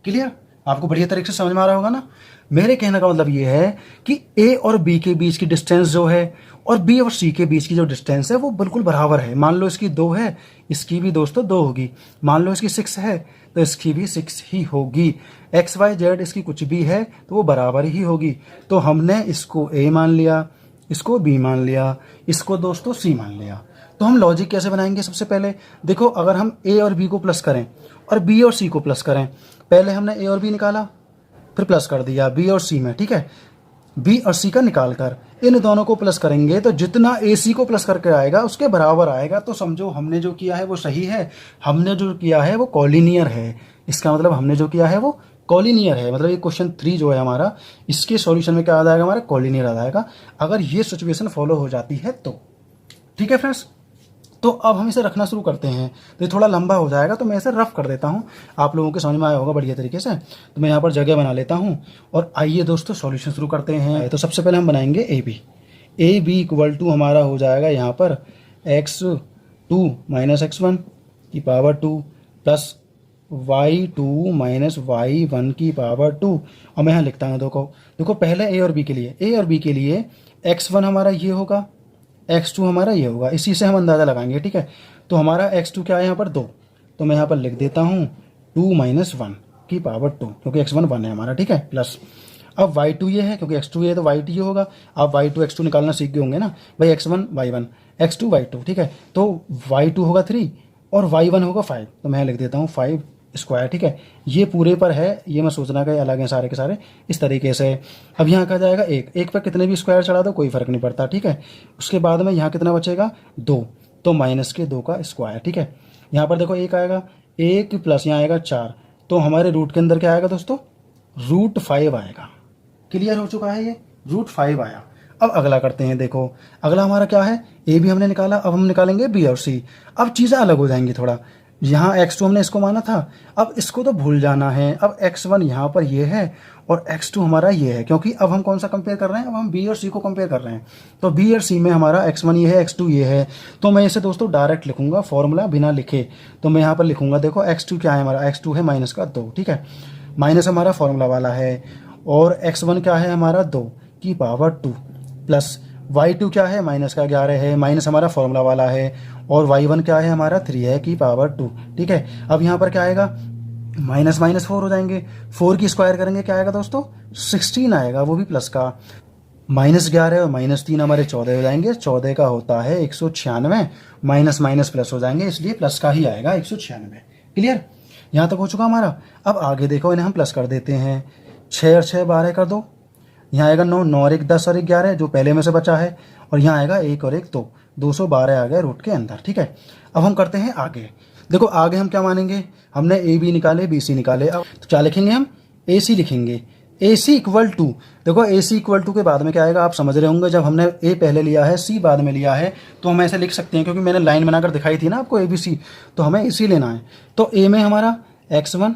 क्लियर? आपको बढ़िया तरीके से समझ में आ रहा होगा ना। मेरे कहने का मतलब ये है कि ए और बी के बीच की डिस्टेंस जो है और बी और सी के बीच की जो डिस्टेंस है वो बिल्कुल बराबर है। मान लो इसकी 2 है, इसकी भी दोस्तों 2 होगी। मान लो इसकी 6 है तो इसकी भी 6 ही होगी। एक्स वाई जेड इसकी कुछ भी है तो वो बराबर ही होगी। तो हमने इसको ए मान लिया, इसको बी मान लिया, इसको दोस्तों सी मान लिया। तो हम लॉजिक कैसे बनाएंगे? सबसे पहले देखो, अगर हम ए और बी को प्लस करें और बी और सी को प्लस करें, पहले हमने ए और बी निकाला फिर प्लस कर दिया बी और सी में, ठीक है। बी और सी का निकाल कर इन दोनों को प्लस करेंगे तो जितना ए सी को प्लस करके आएगा उसके बराबर आएगा। तो समझो हमने जो किया है वो सही है, हमने जो किया है वो कॉलिनियर है। इसका मतलब हमने जो किया है वो कॉलिनियर है। मतलब ये क्वेश्चन 3 जो है हमारा, इसके सॉल्यूशन में क्या आ जाएगा? हमारा कॉलिनियर आ जाएगा, अगर ये सिचुएशन फॉलो हो जाती है तो। ठीक है फ्रेंड्स, तो अब हम इसे रखना शुरू करते हैं। तो ये थोड़ा लंबा हो जाएगा तो मैं इसे रफ कर देता हूँ, आप लोगों के समझ में आया होगा बढ़िया तरीके से। तो मैं यहाँ पर जगह बना लेता हूँ और आइए दोस्तों सॉल्यूशन शुरू करते हैं। तो सबसे पहले हम बनाएंगे ए बी इक्वल टू हमारा हो जाएगा यहाँ पर x2 माइनस x1 की power 2 plus y2 minus y1 की पावर 2। और मैं यहाँ लिखता हूँ, देखो पहले ए और बी के लिए x1 हमारा ये होगा, x2 हमारा ये होगा। इसी से हम अंदाज़ा लगाएंगे, ठीक है। तो हमारा x2 क्या है यहाँ पर? 2। तो मैं यहाँ पर लिख देता हूँ 2 माइनस 1 की पावर 2, क्योंकि x1 1 है हमारा, ठीक है, प्लस अब y2 ये है, क्योंकि x2 ये है तो y2 ये होगा। आप y2 x2 निकालना सीख गए होंगे ना भाई, x1 y1 x2 y2, ठीक है। तो y2 होगा 3 और y1 होगा 5। तो मैं लिख देता हूँ 5 स्क्वायर, ठीक है। ये पूरे पर है, ये मैं सोचना कि अलग है सारे के सारे, इस तरीके से। अब यहाँ कहा जाएगा एक पर कितने भी स्क्वायर चढ़ा दो कोई फर्क नहीं पड़ता, ठीक है। उसके बाद में यहाँ कितना बचेगा? 2, तो माइनस के 2 का स्क्वायर, ठीक है। यहाँ पर देखो 1 आएगा, 1 प्लस यहाँ आएगा 4, तो हमारे रूट के अंदर क्या आएगा दोस्तों? रूट 5 आएगा। क्लियर हो चुका है, ये रूट 5 आया। अब अगला करते हैं। देखो अगला हमारा क्या है? ए भी हमने निकाला, अब हम निकालेंगे बी और सी। अब चीज़ें अलग हो जाएंगी थोड़ा। यहाँ x2 हमने इसको माना था, अब इसको तो भूल जाना है। अब x1 यहाँ पर ये है और x2 हमारा ये है, क्योंकि अब हम कौन सा कंपेयर कर रहे हैं? अब हम b और c को कंपेयर कर रहे हैं। तो b और c में हमारा x1 ये है, x2 ये है। तो मैं इसे दोस्तों डायरेक्ट लिखूंगा, फॉर्मूला बिना लिखे। तो मैं यहाँ पर लिखूंगा, देखो x2 क्या है हमारा? x2 है माइनस का 2, ठीक है। माइनस हमारा फॉर्मूला वाला है, और x1 क्या है हमारा? 2 की पावर 2 प्लस y2 क्या है? माइनस का 11 है, माइनस हमारा फॉर्मूला वाला है, और y1 क्या है हमारा? 3 है की पावर 2, ठीक है। अब यहाँ पर क्या आएगा? माइनस माइनस 4 हो जाएंगे, 4 की स्क्वायर करेंगे क्या आएगा दोस्तों? 16 आएगा, वो भी प्लस का। माइनस 11 और माइनस 3 हमारे 14 हो जाएंगे, 14 का होता है 196, माइनस माइनस प्लस हो जाएंगे, इसलिए प्लस का ही आएगा 196। क्लियर? यहाँ तक हो चुका हमारा। अब आगे देखो, इन्हें हम प्लस कर देते हैं। 6 और 6 12 कर दो, यहाँ आएगा 9, 9 और 1 10 और 1 11 जो पहले में से बचा है, और यहाँ आएगा 1 और 1 2, 212 आ गया रूट के अंदर, ठीक है। अब हम करते हैं आगे। देखो आगे हम क्या मानेंगे? हमने ए बी निकाले, बी सी निकाले, अब तो क्या लिखेंगे हम? ए सी लिखेंगे। ए सी इक्वल टू, देखो ए सी इक्वल टू के बाद में क्या आएगा? आप समझ रहे होंगे, जब हमने ए पहले लिया है सी बाद में लिया है तो हम ऐसे लिख सकते हैं, क्योंकि मैंने लाइन बनाकर दिखाई थी ना आपको ए बी सी, तो हमें इसी लेना है। तो ए में हमारा x1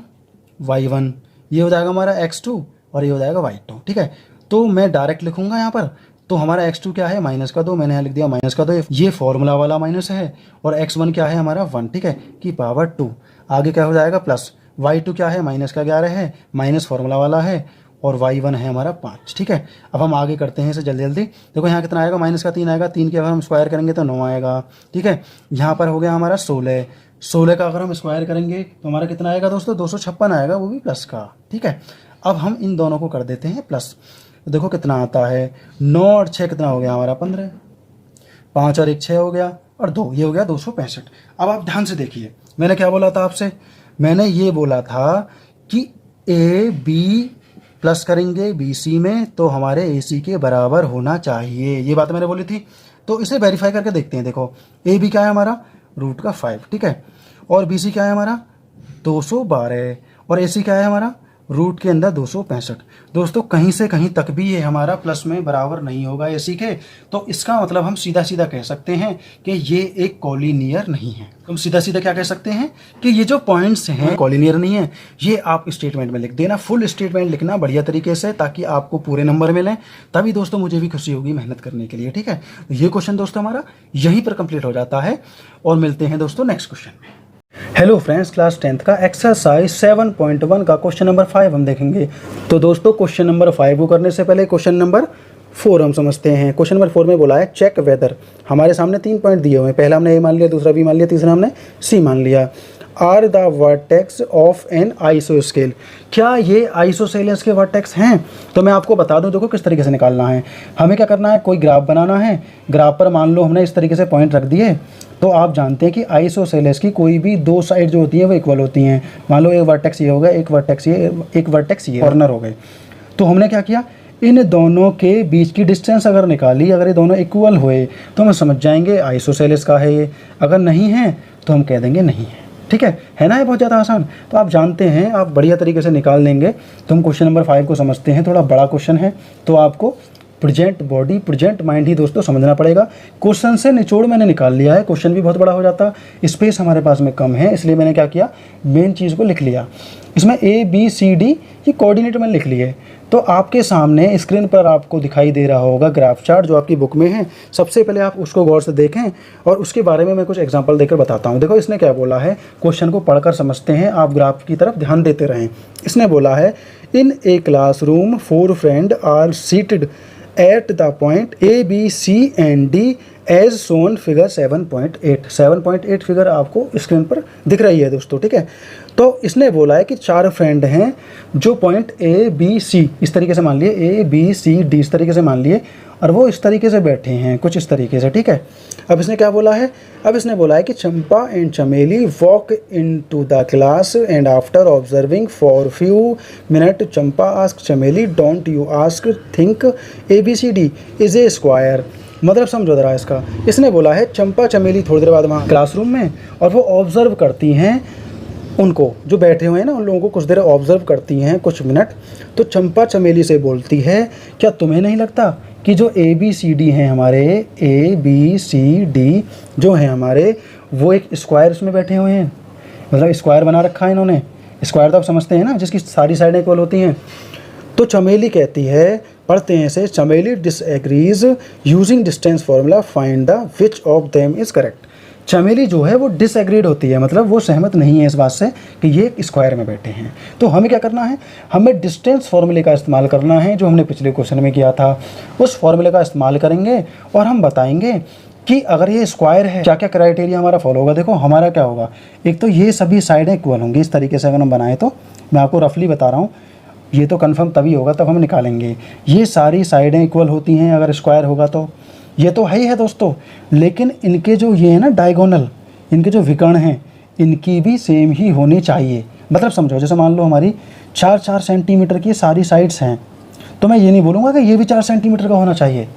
y1, ये हो जाएगा हमारा x2 और ये हो जाएगा y2, ठीक है। तो मैं डायरेक्ट लिखूंगा यहाँ पर। तो हमारा x2 क्या है? माइनस का 2, मैंने यहाँ लिख दिया माइनस का 2, ये फॉर्मूला वाला माइनस है, और x1 क्या है हमारा? 1, ठीक है, की पावर 2। आगे क्या हो जाएगा? प्लस y2 क्या है? माइनस का 11 है, माइनस फॉर्मूला वाला है, और y1 है हमारा 5, ठीक है। अब हम आगे करते हैं इसे जल्दी जल्दी। देखो यहाँ कितना आएगा? माइनस का 3 आएगा, 3 के अगर हम स्क्वायर करेंगे तो 9 आएगा, ठीक है। यहाँ पर हो गया हमारा 16, 16 का अगर हम स्क्वायर करेंगे तो हमारा कितना आएगा दोस्तों? 256 आएगा, वो भी प्लस का, ठीक है। अब हम इन दोनों को कर देते हैं प्लस। तो देखो कितना आता है, 9 और 6 कितना हो गया हमारा 15, 5 और 1 6 हो गया, और 2 ये हो गया 265। अब आप ध्यान से देखिए, मैंने क्या बोला था आपसे, मैंने ये बोला था कि ए बी प्लस करेंगे बी सी में तो हमारे ए सी के बराबर होना चाहिए, ये बात मैंने बोली थी। तो इसे वेरीफाई करके देखते हैं। देखो ए बी क्या है हमारा, रूट का 5, ठीक है, और बी सी क्या है हमारा 212, और ए सी क्या है हमारा रूट के अंदर 265। दोस्तों कहीं से कहीं तक भी ये हमारा प्लस में बराबर नहीं होगा ए सी के, तो इसका मतलब हम सीधा सीधा कह सकते हैं कि ये एक कॉलिनियर नहीं है। हम सीधा सीधा क्या कह सकते हैं कि ये जो पॉइंट्स हैं कॉलिनियर नहीं है। ये आप स्टेटमेंट में लिख देना, फुल स्टेटमेंट लिखना बढ़िया तरीके से, ताकि आपको पूरे नंबर मिलें। तभी दोस्तों मुझे भी खुशी होगी मेहनत करने के लिए, ठीक है। ये क्वेश्चन दोस्तों हमारा यहीं पर कंप्लीट हो जाता है, और मिलते हैं दोस्तों नेक्स्ट क्वेश्चन में। हेलो फ्रेंड्स, क्लास 10th का एक्सरसाइज 7.1 का क्वेश्चन नंबर 5 हम देखेंगे। तो दोस्तों क्वेश्चन नंबर 5 को करने से पहले क्वेश्चन नंबर 4 हम समझते हैं। क्वेश्चन नंबर 4 में बोला है चेक वेदर। हमारे सामने 3 पॉइंट दिए हुए हैं, पहला हमने ए मान लिया, दूसरा बी मान लिया, तीसरा हमने सी मान लिया। Are the vertex of an आइसोस्केल, क्या ये आइसोसेलेस के वर्टेक्स हैं? तो मैं आपको बता दूं, देखो किस तरीके से निकालना है। हमें क्या करना है, कोई ग्राफ बनाना है, ग्राफ पर मान लो हमने इस तरीके से पॉइंट रख दिए, तो आप जानते हैं कि आइसोसेलेस की कोई भी 2 साइड जो होती हैं वो इक्वल होती हैं। मान लो एक वर्टेक्स ये हो गया, एक वर्टेक्स ये कॉर्नर हो गए। तो हमने क्या किया, इन दोनों के बीच की डिस्टेंस अगर निकाली, अगर ये दोनों इक्वल हुए तो हम समझ जाएंगे आइसोसेलेस का है ये, अगर नहीं है तो हम कह देंगे नहीं है, ठीक है ना। ये बहुत ज़्यादा आसान, तो आप जानते हैं, आप बढ़िया तरीके से निकाल लेंगे। तो हम क्वेश्चन नंबर 5 को समझते हैं, थोड़ा बड़ा क्वेश्चन है, तो आपको प्रेजेंट बॉडी प्रेजेंट माइंड ही दोस्तों समझना पड़ेगा। क्वेश्चन से निचोड़ मैंने निकाल लिया है, क्वेश्चन भी बहुत बड़ा हो जाता, स्पेस हमारे पास में कम है, इसलिए मैंने क्या किया, मेन चीज़ को लिख लिया। इसमें ए बी सी डी ये कोऑर्डिनेट मैंने लिख लिए। तो आपके सामने स्क्रीन पर आपको दिखाई दे रहा होगा ग्राफ चार्ट जो आपकी बुक में है। सबसे पहले आप उसको गौर से देखें और उसके बारे में मैं कुछ एग्जांपल देकर बताता हूँ। देखो इसने क्या बोला है, क्वेश्चन को पढ़कर समझते हैं, आप ग्राफ की तरफ ध्यान देते रहें। इसने बोला है in a classroom 4 friend are seated at the point A B C and D as shown figure 7.8। 7.8 figure आपको स्क्रीन पर दिख रही है दोस्तों, ठीक है। तो इसने बोला है कि 4 फ्रेंड हैं जो पॉइंट ए बी सी इस तरीके से मान लिए, ए बी सी डी इस तरीके से मान लिए, और वो इस तरीके से बैठे हैं कुछ इस तरीके से, ठीक है। अब इसने क्या बोला है, अब इसने बोला है कि Champa and Chameli walk into the class and after observing for few minute Champa ask Chameli don't you ask think A B C D is a square. मतलब समझो जरा इसका, इसने बोला है चंपा चमेली थोड़ी देर बाद वहाँ क्लासरूम में, और वो ऑब्जर्व करती हैं उनको जो बैठे हुए हैं ना, उन लोगों को कुछ देर ऑब्जर्व करती हैं कुछ मिनट। तो चंपा चमेली से बोलती है क्या तुम्हें नहीं लगता कि जो ए बी सी डी हैं हमारे, ए बी सी डी जो हैं हमारे, वो एक स्क्वायर उसमें बैठे हुए हैं, मतलब स्क्वायर बना रखा है इन्होंने। स्क्वायर तो आप समझते हैं ना, जिसकी सारी साइडें इक्वल होती हैं। तो चमेली कहती है, पढ़ते हैं इसे, चमेली disagrees using distance formula find the which of them is correct. चमेली जो है वो डिसएग्रीड होती है, मतलब वो सहमत नहीं है इस बात से कि ये स्क्वायर में बैठे हैं। तो हमें क्या करना है, हमें डिस्टेंस फार्मूले का इस्तेमाल करना है जो हमने पिछले क्वेश्चन में किया था। उस फार्मूले का इस्तेमाल करेंगे और हम बताएंगे कि अगर ये स्क्वायर है क्या क्या क्राइटेरिया हमारा फॉलो होगा। देखो हमारा क्या होगा, एक तो ये सभी साइडें इक्वल होंगी इस तरीके से अगर हम बनाएं, तो मैं आपको रफली बता रहा हूँ, ये तो कंफर्म तभी होगा तब हम निकालेंगे। ये सारी साइडें इक्वल होती हैं अगर स्क्वायर होगा, तो ये तो है ही है दोस्तों। लेकिन इनके जो ये है ना डायगोनल, इनके जो विकर्ण हैं, इनकी भी सेम ही होनी चाहिए। मतलब समझो, जैसे मान लो हमारी 4-4 सेंटीमीटर की सारी साइड्स हैं, तो मैं ये नहीं बोलूँगा कि ये भी 4 सेंटीमीटर का होना चाहिए,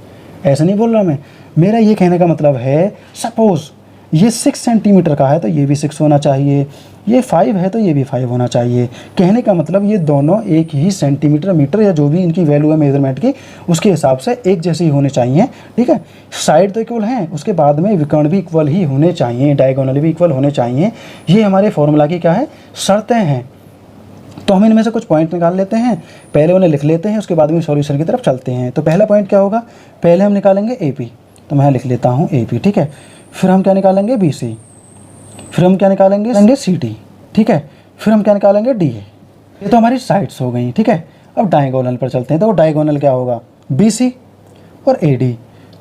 ऐसा नहीं बोल रहा मैं। मेरा ये कहने का मतलब है, सपोज़ ये 6 सेंटीमीटर का है तो ये भी 6 होना चाहिए, ये 5 है तो ये भी 5 होना चाहिए। कहने का मतलब ये दोनों एक ही सेंटीमीटर मीटर या जो भी इनकी वैल्यू है मेजरमेंट की, उसके हिसाब से एक जैसे ही होने चाहिए, ठीक है। साइड तो इक्वल हैं, उसके बाद में विकर्ण भी इक्वल ही होने चाहिए, डायगोनल भी इक्वल होने चाहिए। ये हमारे फॉर्मूला की क्या है, शर्तें हैं। तो हम इनमें से कुछ पॉइंट निकाल लेते हैं, पहले उन्हें लिख लेते हैं, उसके बाद में सॉल्यूशन की तरफ चलते हैं। तो पहला पॉइंट क्या होगा, पहले हम निकालेंगे ए पी, तो मैं लिख लेता हूँ ए पी, ठीक है। फिर हम क्या निकालेंगे, बी सी, फिर हम क्या निकालेंगे सी डी, ठीक है। फिर हम क्या निकालेंगे, डी ए। ये तो हमारी साइड्स हो गई, ठीक है। अब डायगोनल पर चलते हैं। तो डायगोनल क्या होगा, बी सी और ए डी।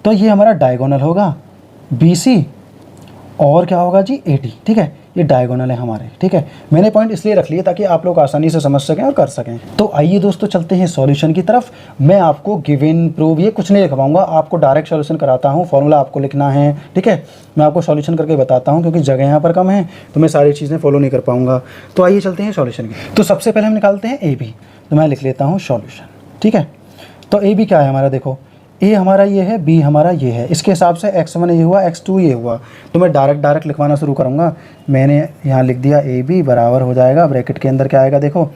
तो ये हमारा डायगोनल होगा बी सी और क्या होगा जी, ए डी, ठीक है। ये डायगोनल है हमारे, ठीक है। मैंने पॉइंट इसलिए रख लिए ताकि आप लोग आसानी से समझ सकें और कर सकें। तो आइए दोस्तों चलते हैं सॉल्यूशन की तरफ। मैं आपको गिवन प्रूव ये कुछ नहीं लिख पाऊंगा, आपको डायरेक्ट सॉल्यूशन कराता हूँ, फॉर्मूला आपको लिखना है, ठीक है। मैं आपको सॉल्यूशन करके बताता हूँ क्योंकि जगह यहाँ पर कम है तो मैं सारी चीज़ें फॉलो नहीं कर पाऊंगा। तो आइए चलते हैं सॉल्यूशन की। तो सबसे पहले हम निकालते हैं ए बी, तो मैं लिख लेता हूँ सॉल्यूशन, ठीक है। तो ए बी क्या है हमारा, देखो ए हमारा ये है, बी हमारा ये है, इसके हिसाब से x1 ये हुआ, x2 ये हुआ, तो मैं डायरेक्ट लिखवाना शुरू करूँगा। मैंने यहाँ लिख दिया ए बी बराबर हो जाएगा, ब्रैकेट के अंदर क्या आएगा देखो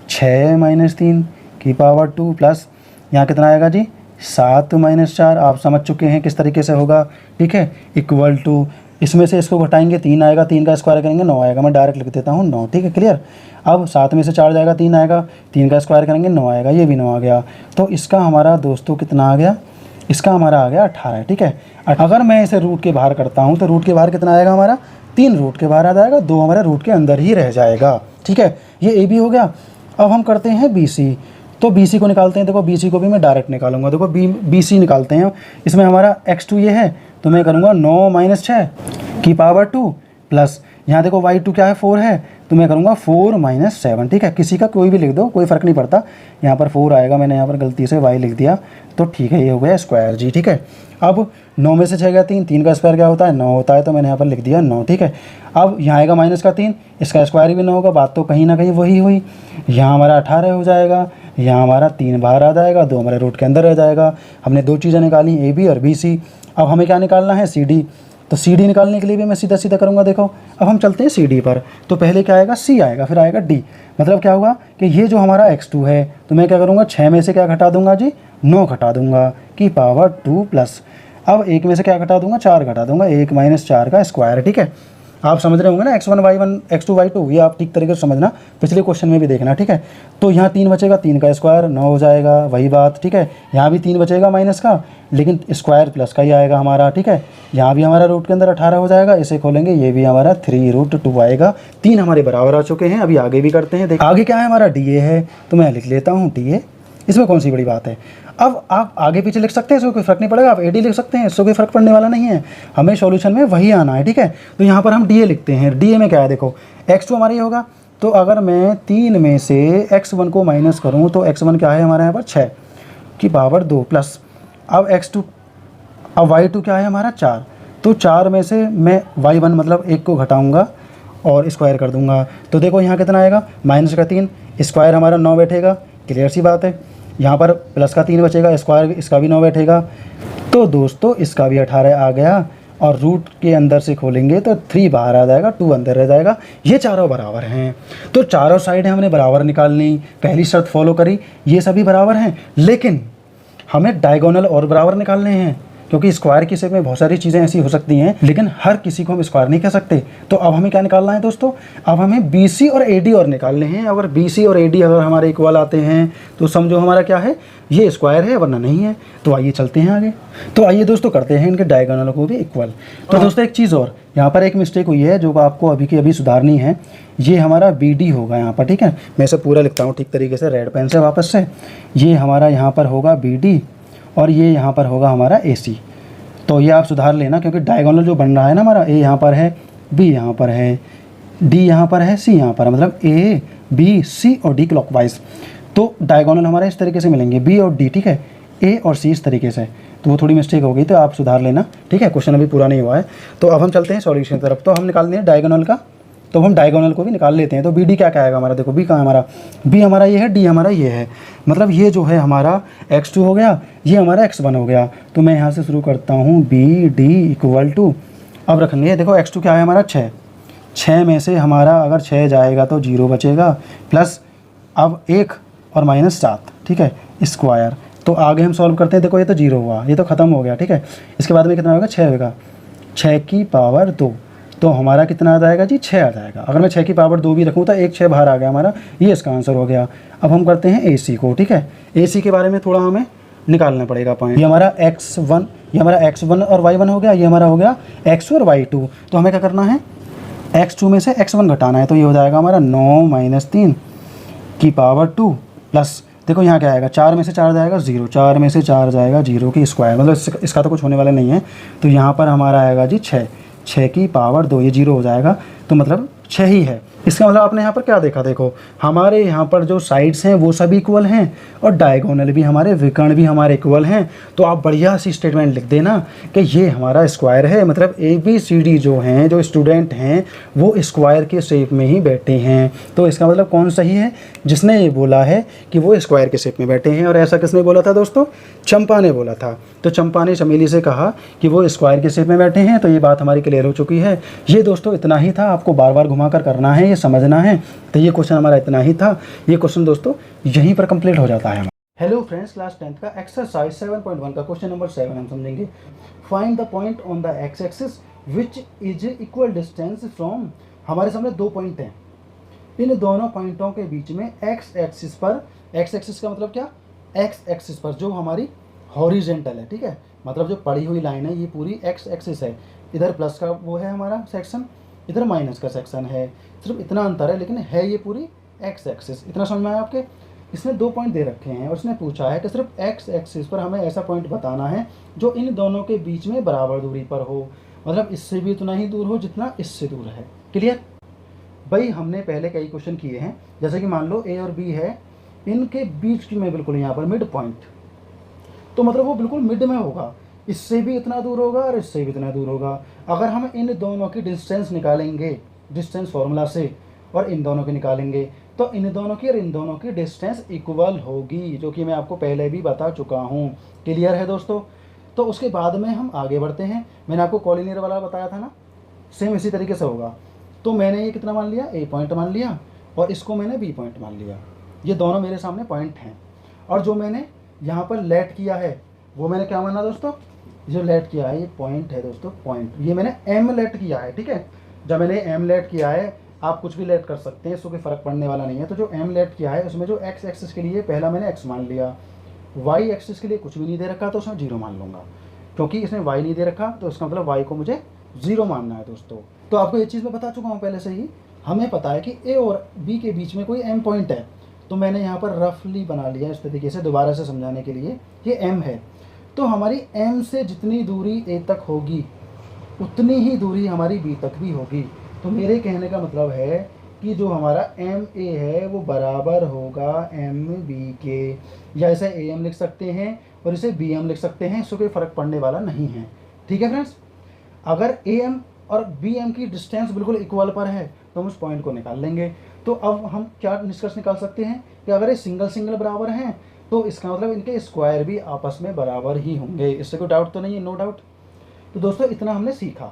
6 - 3 की पावर 2 प्लस यहाँ कितना आएगा जी 7 - 4, आप समझ चुके हैं किस तरीके से होगा, ठीक है, इक्वल टू इसमें से इसको घटाएंगे 3 आएगा, 3 का स्क्वायर करेंगे 9 आएगा, मैं डायरेक्ट लिख देता हूँ 9, ठीक है, क्लियर। अब 7 में से 4 जाएगा 3 आएगा, 3 का स्क्वायर करेंगे 9 आएगा, ये भी 9 आ गया। तो इसका हमारा दोस्तों कितना आ गया, इसका हमारा आ गया 18, ठीक है। अगर मैं इसे रूट के बाहर करता हूँ तो रूट के बाहर कितना आएगा हमारा, 3 रूट के बाहर आ जाएगा, 2 हमारे रूट के अंदर ही रह जाएगा, ठीक है। ये ए बी हो गया। अब हम करते हैं बी सी, तो बी सी को निकालते हैं। देखो बी सी को भी मैं डायरेक्ट निकालूंगा, देखो बी सी निकालते हैं। इसमें हमारा x2 ये है तो मैं करूँगा 9 - 6 की पावर 2 प्लस यहाँ देखो y2 क्या है 4 है तो मैं करूँगा 4 - 7, ठीक है। किसी का कोई भी लिख दो, कोई फ़र्क नहीं पड़ता, यहाँ पर 4 आएगा, मैंने यहाँ पर गलती से y लिख दिया तो ठीक है, ये हो गया स्क्वायर जी, ठीक है। अब 9 में से 6 गया 3, 3 का स्क्वायर क्या होता है 9 होता है, तो मैंने यहाँ पर लिख दिया 9, ठीक है। अब यहाँ आएगा माइनस का 3, इसका स्क्वायर भी 9 होगा, बात तो कहीं ना कहीं वही हुई। यहाँ हमारा 18 हो जाएगा, यहाँ हमारा 3 बाहर आ जाएगा, 2 हमारे रूट के अंदर रह जाएगा। हमने 2 चीज़ें निकाली ए बी और बी सी। अब हमें क्या निकालना है सी डी, तो सी डी निकालने के लिए भी मैं सीधा सीधा करूँगा। देखो अब हम चलते हैं सी डी पर, तो पहले क्या आएगा सी आएगा, फिर आएगा डी, मतलब क्या होगा कि ये जो हमारा x2 है तो मैं क्या करूँगा 6 में से क्या घटा दूंगा जी 9 घटा दूंगा की पावर 2 प्लस अब 1 में से क्या घटा दूंगा 4 घटा दूंगा, 1 - 4 का स्क्वायर, ठीक है। आप समझ रहे होंगे ना x1 y1 x2 y2, ये आप ठीक तरीके से समझना, पिछले क्वेश्चन में भी देखना, ठीक है। तो यहाँ 3 बचेगा, 3 का स्क्वायर 9 हो जाएगा, वही बात, ठीक है। यहाँ भी 3 बचेगा माइनस का, लेकिन स्क्वायर प्लस का ही आएगा हमारा, ठीक है। यहाँ भी हमारा रूट के अंदर 18 हो जाएगा, इसे खोलेंगे ये भी हमारा 3√2 आएगा। 3 हमारे बराबर आ चुके हैं। अभी आगे भी करते हैं, देख आगे क्या है हमारा डी ए है, तो मैं लिख लेता हूँ डी ए, इसमें कौन सी बड़ी बात है। अब आप आगे पीछे लिख सकते हैं, इसको कोई फ़र्क नहीं पड़ेगा, आप ए डी लिख सकते हैं, इससे कोई फ़र्क पड़ने वाला नहीं है, हमें सॉल्यूशन में वही आना है, ठीक है। तो यहाँ पर हम डी ए लिखते हैं। डी ए में क्या है देखो x2 हमारा ये होगा, तो अगर मैं 3 में से x1 को माइनस करूँ तो x1 क्या है हमारे यहाँ पर 6 की पावर 2 प्लस अब x2, अब y2 क्या है हमारा 4, तो 4 में से मैं y1 मतलब 1 को घटाऊँगा और स्क्वायर कर दूंगा, तो देखो यहाँ कितना आएगा माइनस का 3, स्क्वायर हमारा 9 बैठेगा, क्लियर सी बात है। यहाँ पर प्लस का 3 बचेगा, स्क्वायर इसका भी 9 बैठेगा, तो दोस्तों इसका भी 18 आ गया और रूट के अंदर से खोलेंगे तो 3 बाहर आ जाएगा, 2 अंदर रह जाएगा। ये चारों बराबर हैं, तो चारों साइड हमने बराबर निकालनी, पहली शर्त फॉलो करी, ये सभी बराबर हैं, लेकिन हमें डायगोनल और बराबर निकालने हैं, क्योंकि स्क्वायर की शेप में बहुत सारी चीज़ें ऐसी हो सकती हैं, लेकिन हर किसी को हम स्क्वायर नहीं कह सकते। तो अब हमें क्या निकालना है दोस्तों, अब हमें बी सी और ए डी और निकालने हैं। अगर बी सी और ए डी अगर हमारे इक्वल आते हैं तो समझो हमारा क्या है, ये स्क्वायर है, वरना नहीं है। तो आइए चलते हैं आगे। तो आइए दोस्तों करते हैं इनके डायगोनल को भी इक्वल। तो दोस्तों एक चीज़ और, यहाँ पर एक मिस्टेक हुई है जो आपको अभी की अभी सुधारनी है। ये हमारा बी डी होगा यहाँ पर, ठीक है। मैं इसे पूरा लिखता हूँ ठीक तरीके से रेड पेन से वापस से। ये हमारा यहाँ पर होगा बी डी और ये यहाँ पर होगा हमारा ए सी। तो ये आप सुधार लेना, क्योंकि डायगोनल जो बन रहा है ना हमारा, ए यहाँ पर है, बी यहाँ पर है, डी यहाँ पर है, सी यहाँ पर है, मतलब ए बी सी और डी क्लॉकवाइज। तो डायगोनल हमारे इस तरीके से मिलेंगे, बी और डी, ठीक है, ए और सी इस तरीके से। तो वो थोड़ी मिस्टेक हो गई, तो आप सुधार लेना, ठीक है। क्वेश्चन अभी पूरा नहीं हुआ है। तो अब हम चलते हैं सॉल्यूशन की तरफ। तो हम निकाल दें डायगोनल का, तो हम डायगोनल को भी निकाल लेते हैं। तो बी डी क्या आएगा हमारा, देखो बी कहाँ हमारा, बी हमारा ये है, डी हमारा ये है, मतलब ये जो है हमारा x2 हो गया, ये हमारा x1 हो गया। तो मैं यहाँ से शुरू करता हूँ बी डी इक्वल टू, अब रखेंगे देखो x2 क्या है हमारा 6, 6 में से हमारा अगर 6 जाएगा तो 0 बचेगा, प्लस अब 1 और -7, ठीक है, स्क्वायर। तो आगे हम सॉल्व करते हैं, देखो ये तो 0 हुआ, ये तो ख़त्म हो गया, ठीक है। इसके बाद में कितना होगा 6 होगा, 6 की पावर 2, तो हमारा कितना आ जाएगा जी 6 आ जाएगा। अगर मैं 6 की पावर 2 भी रखूँ तो 1 6 बाहर आ गया हमारा, ये इसका आंसर हो गया। अब हम करते हैं AC को, ठीक है। AC के बारे में थोड़ा हमें निकालना पड़ेगा पॉइंट। ये हमारा x1, ये हमारा x1 और y1 हो गया, ये हमारा हो गया x और y2। तो हमें क्या करना है, x2 में से x1 घटाना है, तो ये हो जाएगा हमारा 9 - 3 की पावर 2 प्लस, देखो यहाँ क्या आएगा, 4 में से 4 जाएगा 0, 4 में से 4 जाएगा 0 की स्क्वायर, मतलब इसका तो कुछ होने वाला नहीं है। तो यहाँ पर हमारा आएगा जी 6, 6 की पावर 2, ये 0 हो जाएगा, तो मतलब 6 ही है। इसका मतलब आपने यहाँ पर क्या देखा, देखो हमारे यहाँ पर जो साइड्स हैं वो सब इक्वल हैं और डायगोनल भी हमारे, विकर्ण भी हमारे इक्वल हैं। तो आप बढ़िया सी स्टेटमेंट लिख देना कि ये हमारा स्क्वायर है, मतलब ABCD जो हैं, जो स्टूडेंट हैं वो स्क्वायर के शेप में ही बैठे हैं। तो इसका मतलब कौन सही है, जिसने ये बोला है कि वो स्क्वायर के शेप में बैठे हैं। और ऐसा किसने बोला था दोस्तों, चंपा ने बोला था। तो चंपा ने चमेली से कहा कि वो स्क्वायर के शेप में बैठे हैं। तो ये बात हमारी क्लियर हो चुकी है। ये दोस्तों इतना ही था, आपको बार बार घुमा कर करना है, ये समझना है। तो ये क्वेश्चन हमारा इतना ही था। ये क्वेश्चन दोस्तों यहीं पर कंप्लीट हो जाता है। हेलो फ्रेंड्स, क्लास 10th का एक्सरसाइज 7.1 का क्वेश्चन नंबर 7 हम समझेंगे। Find the point on the x axis which is equal distance from, हमारे सामने 2 पॉइंट हैं, इन दोनों पॉइंटों के बीच में एक्स एक्सिस पर, एक्स एक्सिस का मतलब क्या, एक्स एक्सिस पर जो हमारी हॉरिजेंटल है, ठीक है, मतलब जो पड़ी हुई लाइन है ये पूरी एक्स एक्सिस है। इधर प्लस का वो है हमारा सेक्शन, इधर माइनस का सेक्शन है, सिर्फ इतना अंतर है, लेकिन है ये पूरी एक्स एक्सिस। इतना समझ में आया आपके। इसने 2 पॉइंट दे रखे हैं और इसने पूछा है कि सिर्फ एक्स एक्सिस पर हमें ऐसा पॉइंट बताना है जो इन दोनों के बीच में बराबर दूरी पर हो, मतलब इससे भी उतना ही दूर हो जितना इससे दूर है। क्लियर भाई, हमने पहले कई क्वेश्चन किए हैं, जैसे कि मान लो A और B है, इनके बीच में बिल्कुल यहाँ पर मिड पॉइंट, तो मतलब वो बिल्कुल मिड में होगा, इससे भी इतना दूर होगा और इससे भी इतना दूर होगा। अगर हम इन दोनों की डिस्टेंस निकालेंगे डिस्टेंस फॉर्मूला से और इन दोनों की निकालेंगे, तो इन दोनों की और इन दोनों की डिस्टेंस इक्वल होगी, जो कि मैं आपको पहले भी बता चुका हूँ। क्लियर है दोस्तों। तो उसके बाद में हम आगे बढ़ते हैं। मैंने आपको कॉलिनियर वाला बताया था ना, सेम इसी तरीके से होगा। तो मैंने ये कितना मान लिया, A पॉइंट मान लिया और इसको मैंने B पॉइंट मान लिया। ये दोनों मेरे सामने पॉइंट हैं। और जो मैंने यहाँ पर लेट किया है वो मैंने क्या माना दोस्तों, जो लेट किया है ये पॉइंट है दोस्तों, पॉइंट, ये मैंने M लेट किया है, ठीक है। जब मैंने M लेट किया है, आप कुछ भी लेट कर सकते हैं, इसको कोई फ़र्क पड़ने वाला नहीं है। तो जो M लेट किया है उसमें जो x एक्सिस के लिए पहला मैंने x मान लिया, y एक्सिस के लिए कुछ भी नहीं दे रखा तो उसमें 0 मान लूँगा, क्योंकि इसने y नहीं दे रखा तो इसका मतलब y को मुझे 0 मानना है दोस्तों। तो आपको ये चीज़ मैं बता चुका हूँ पहले से ही। हमें पता है कि A और B के बीच में कोई M पॉइंट है, तो मैंने यहाँ पर रफली बना लिया इस तरीके से दोबारा से समझाने के लिए, ये M है। तो हमारी M से जितनी दूरी A तक होगी उतनी ही दूरी हमारी B तक भी होगी। तो मेरे कहने का मतलब है कि जो हमारा MA है वो बराबर होगा MB के, या इसे AM लिख सकते हैं और इसे BM लिख सकते हैं, इससे कोई फ़र्क पड़ने वाला नहीं है। ठीक है फ्रेंड्स। अगर AM और BM की डिस्टेंस बिल्कुल इक्वल पर है तो हम उस पॉइंट को निकाल लेंगे। तो अब हम क्या निष्कर्ष निकाल सकते हैं कि अगर ये सिंगल सिंगल बराबर हैं तो इसका मतलब इनके स्क्वायर भी आपस में बराबर ही होंगे। इससे कोई डाउट तो नहीं है, नो डाउट। तो दोस्तों इतना हमने सीखा।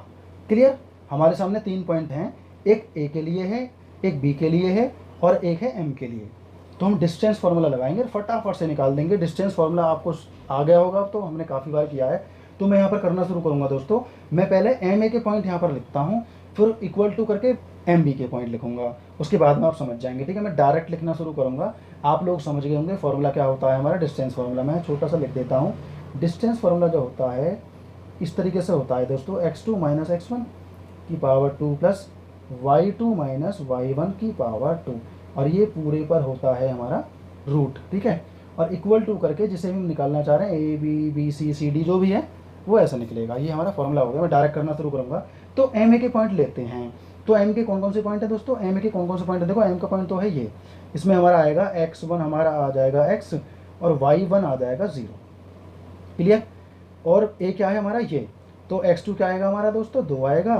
क्लियर। हमारे सामने 3 पॉइंट हैं, एक A के लिए है, एक B के लिए है और एक है M के लिए। तो हम डिस्टेंस फार्मूला लगाएंगे, फटाफट से निकाल देंगे। डिस्टेंस फार्मूला आपको आ गया होगा, तो हमने काफ़ी बार किया है। तो मैं यहाँ पर करना शुरू करूँगा दोस्तों। मैं पहले MA के पॉइंट यहाँ पर लिखता हूँ, फिर इक्वल टू करके MB के पॉइंट लिखूंगा, उसके बाद में आप समझ जाएंगे। ठीक है, मैं डायरेक्ट लिखना शुरू करूँगा, आप लोग समझ गए होंगे फॉर्मूला क्या होता है हमारा डिस्टेंस फार्मूला। मैं छोटा सा लिख देता हूँ। डिस्टेंस फार्मूला जो होता है इस तरीके से होता है दोस्तों, x2 माइनस x1 की power 2 plus y2 minus y1 की पावर 2, और ये पूरे पर होता है हमारा रूट। ठीक है, और इक्वल टू करके जिसे हम निकालना चाह रहे हैं A B B C C D जो भी है वो ऐसा निकलेगा। ये हमारा फॉर्मूला हो गया। मैं डायरेक्ट करना शुरू करूँगा। तो MA के पॉइंट लेते हैं। तो M के कौन कौन से पॉइंट है दोस्तों, M के कौन कौन से पॉइंट है, देखो M का पॉइंट तो है ये, इसमें हमारा आएगा x1 हमारा आ जाएगा x और y1 आ जाएगा 0। क्लियर। और A क्या है हमारा ये, तो x2 क्या आएगा हमारा दोस्तों 2 आएगा,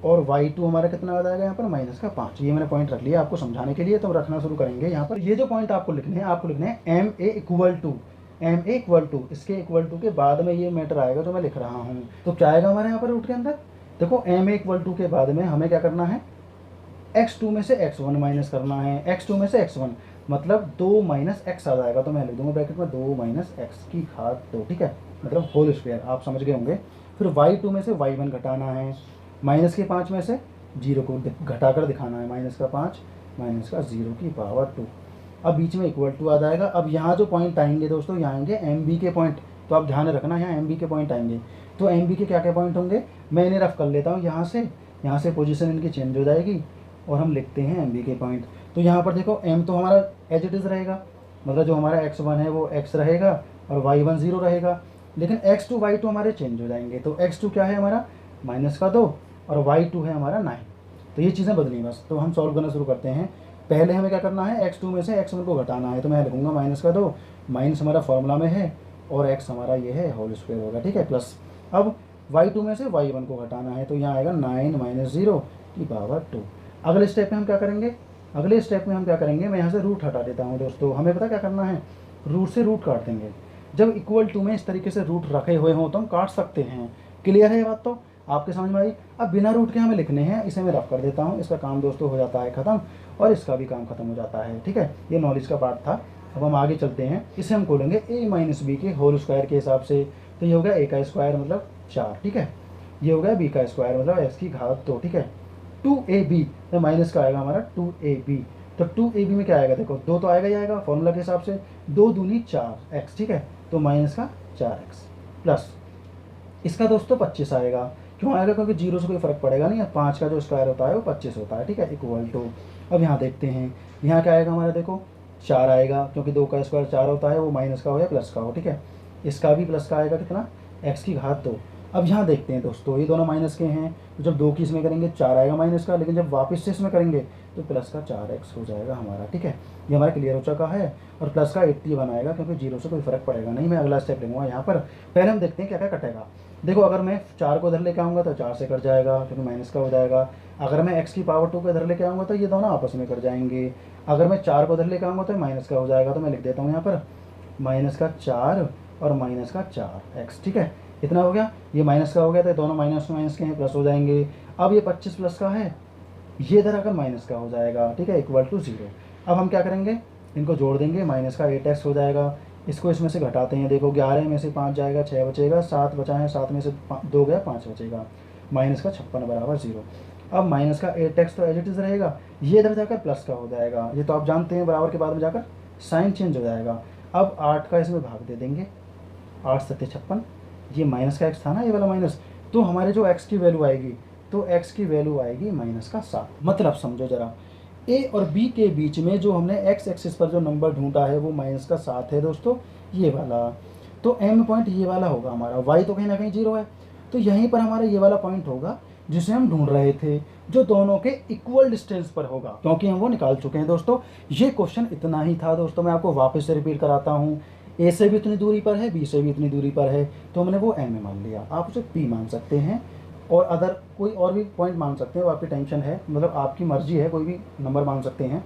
और y2 हमारा कितना आ जाएगा यहाँ पर माइनस का 5। ये मैंने पॉइंट रख लिया आपको समझाने के लिए। तो रखना शुरू करेंगे यहाँ पर। ये जो पॉइंट आपको लिखने हैं, आपको लिखने हैं MA इक्वल टू, इसके इक्वल टू के बाद में ये मैटर आएगा जो मैं लिख रहा हूँ। तो क्या आएगा हमारे यहाँ पर रूट के अंदर, देखो MA इक्वल टू के बाद में हमें क्या करना है, x2 में से x1 माइनस करना है। x2 में से x1 मतलब 2 माइनस x आ जाएगा, तो मैं लिख दूंगा ब्रैकेट में 2 माइनस x की घात 2। ठीक है, मतलब होल स्क्वायर, आप समझ गए होंगे। फिर y2 में से y1 घटाना है, माइनस के 5 में से 0 को घटाकर दिखाना है, माइनस का 5 माइनस का 0 की पावर 2। अब बीच में इक्वल टू आ जाएगा। अब यहाँ जो पॉइंट आएंगे दोस्तों, यहाँ आएंगे MB के पॉइंट। तो आप ध्यान रखना, यहाँ MB के पॉइंट आएंगे। तो MB के क्या क्या पॉइंट होंगे, मैं इन्हें रफ कर लेता हूँ। यहाँ से पोजीशन इनकी चेंज हो जाएगी और हम लिखते हैं MB के पॉइंट। तो यहाँ पर देखो M तो हमारा एज इट इज़ रहेगा, मतलब जो हमारा x1 है वो x रहेगा और y1 0 रहेगा, लेकिन x2 y2 हमारे चेंज हो जाएंगे। तो x2 क्या है हमारा माइनस का 2 और y2 है हमारा 9। तो ये चीज़ें बदली बस। तो हम सॉल्व करना शुरू करते हैं। पहले हमें क्या करना है, x2 में से x1 को घटाना है। तो मैं लिखूँगा -2, माइनस हमारा फॉर्मूला में है और x हमारा ये है होल स्क्वायर होगा, ठीक है, प्लस। अब y2 में से y1 को घटाना है, तो यहाँ आएगा 9 - 0 की पावर 2। अगले स्टेप में हम क्या करेंगे, मैं यहाँ से रूट हटा देता हूँ दोस्तों। हमें पता क्या करना है, रूट से रूट काट देंगे। जब इक्वल टू में इस तरीके से रूट रखे हुए हों तो हम काट सकते हैं। क्लियर है ये बात, तो आपके समझ में आई। अब बिना रूट के हमें लिखने हैं, इसे मैं रफ कर देता हूँ। इसका काम दोस्तों हो जाता है ख़त्म, और इसका भी काम खत्म हो जाता है, ठीक है। ये नॉलेज का पार्ट था। अब हम आगे चलते हैं। इसे हम खोलेंगे a - b के होल स्क्वायर के हिसाब से। तो ये हो गया a का स्क्वायर मतलब 4, ठीक है। ये हो गया b का स्क्वायर मतलब x की घात 2, ठीक है। 2ab, तो माइनस का आएगा हमारा 2ab। तो 2ab में क्या आएगा, देखो 2 तो आएगा ही आएगा फॉर्मूला के हिसाब से, 2 दूनी 4x, ठीक है। तो माइनस का 4x प्लस इसका दोस्तों 25 आएगा। क्यों आएगा, क्योंकि 0 से कोई फर्क पड़ेगा नहीं। 5 का जो स्क्वायर होता है वो 25 होता है, ठीक है, इक्वल टू। अब यहाँ देखते हैं, यहाँ क्या आएगा हमारा, देखो 4 आएगा, क्योंकि 2 का स्क्वायर 4 होता है, वो माइनस का हो या प्लस का हो, ठीक है। इसका भी प्लस का आएगा, कितना, x की घात 2। अब यहाँ देखते हैं दोस्तों, ये दोनों माइनस के हैं, तो जब 2 की इसमें करेंगे 4 आएगा माइनस का, लेकिन जब वापस से इसमें करेंगे तो प्लस का 4x हो जाएगा हमारा, ठीक है। ये हमारा क्लियर हो चुका है। और प्लस का 81 आएगा, क्योंकि 0 से कोई फर्क पड़ेगा नहीं। मैं अगला स्टेप लूँगा यहाँ पर। पहले हम देखते हैं क्या क्या कटेगा। देखो, अगर मैं 4 को इधर लेके आऊँगा तो 4 से कट जाएगा, क्योंकि माइनस का हो जाएगा। अगर मैं x की पावर 2 को इधर लेके आऊँगा तो ये दोनों आपस में कट जाएंगे। अगर मैं 4 को इधर लेके आऊँगा तो माइनस का हो जाएगा। तो मैं लिख देता हूँ यहाँ पर माइनस का 4 और माइनस का 4x, ठीक है। इतना हो गया, ये माइनस का हो गया, तो दोनों माइनस माइनस के हैं, प्लस हो जाएंगे। अब ये 25 प्लस का है, ये इधर आकर माइनस का हो जाएगा, ठीक है, इक्वल टू 0। अब हम क्या करेंगे, इनको जोड़ देंगे, माइनस का 8x हो जाएगा। इसको इसमें से घटाते हैं, देखो 11 में से 5 जाएगा, 6 बचेगा, 7 बचा है, 7 में से 2 गया, 5 बचेगा, माइनस का 56 बराबर 0। अब माइनस का 8x तो एज इट इज़ रहेगा, ये इधर जाकर प्लस का हो जाएगा। ये तो आप जानते हैं, बराबर के बाद में जाकर साइन चेंज हो जाएगा। अब 8 का इसमें भाग दे देंगे, 8 × 7 = 56। ये माइनस का x था ना, ये वाला माइनस, तो हमारे जो x की वैल्यू आएगी, तो x की वैल्यू आएगी माइनस का 7। मतलब समझो जरा, a और b के बीच में जो हमने x एक्सिस पर जो नंबर ढूंढा है वो माइनस का 7 है दोस्तों, ये वाला। तो m पॉइंट ये वाला होगा हमारा, y तो कहीं ना कहीं 0 है, तो यहीं पर हमारा ये वाला पॉइंट होगा जिसे हम ढूंढ रहे थे, जो दोनों के इक्वल डिस्टेंस पर होगा, क्योंकि हम वो निकाल चुके हैं दोस्तों। ये क्वेश्चन इतना ही था दोस्तों। मैं आपको वापस से रिपीट कराता हूँ। ए से भी इतनी दूरी पर है, बी से भी इतनी दूरी पर है, तो हमने वो एम में मान लिया। आप उसे पी मान सकते हैं और अदर कोई और भी पॉइंट मान सकते हैं, वो आपकी टेंशन है, मतलब आपकी मर्जी है, कोई भी नंबर मान सकते हैं।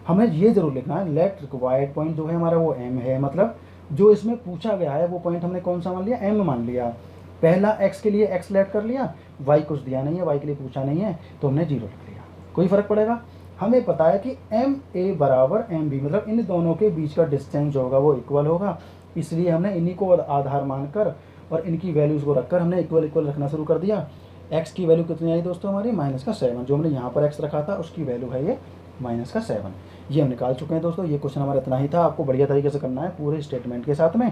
हमें ये ज़रूर लिखना है, लेट रिक्वायर्ड पॉइंट जो है हमारा वो एम है। मतलब जो इसमें पूछा गया है वो पॉइंट हमने कौन सा मान लिया, एम मान लिया। पहला एक्स के लिए एक्स लेट कर लिया, वाई कुछ दिया नहीं है, वाई के लिए पूछा नहीं है, तो हमने 0 लिख लिया। कोई फ़र्क पड़ेगा। हमें पता है कि एम ए बराबर एम बी, मतलब इन दोनों के बीच का डिस्टेंस जो होगा वो इक्वल होगा, इसलिए हमने इन्हीं को आधार मानकर और इनकी वैल्यूज़ को रखकर हमने इक्वल रखना शुरू कर दिया। एक्स की वैल्यू कितनी आई दोस्तों हमारी, -7। जो हमने यहाँ पर एक्स रखा था उसकी वैल्यू है ये -7। ये हम निकाल चुके हैं दोस्तों। ये क्वेश्चन हमारा इतना ही था। आपको बढ़िया तरीके से करना है पूरे स्टेटमेंट के साथ में।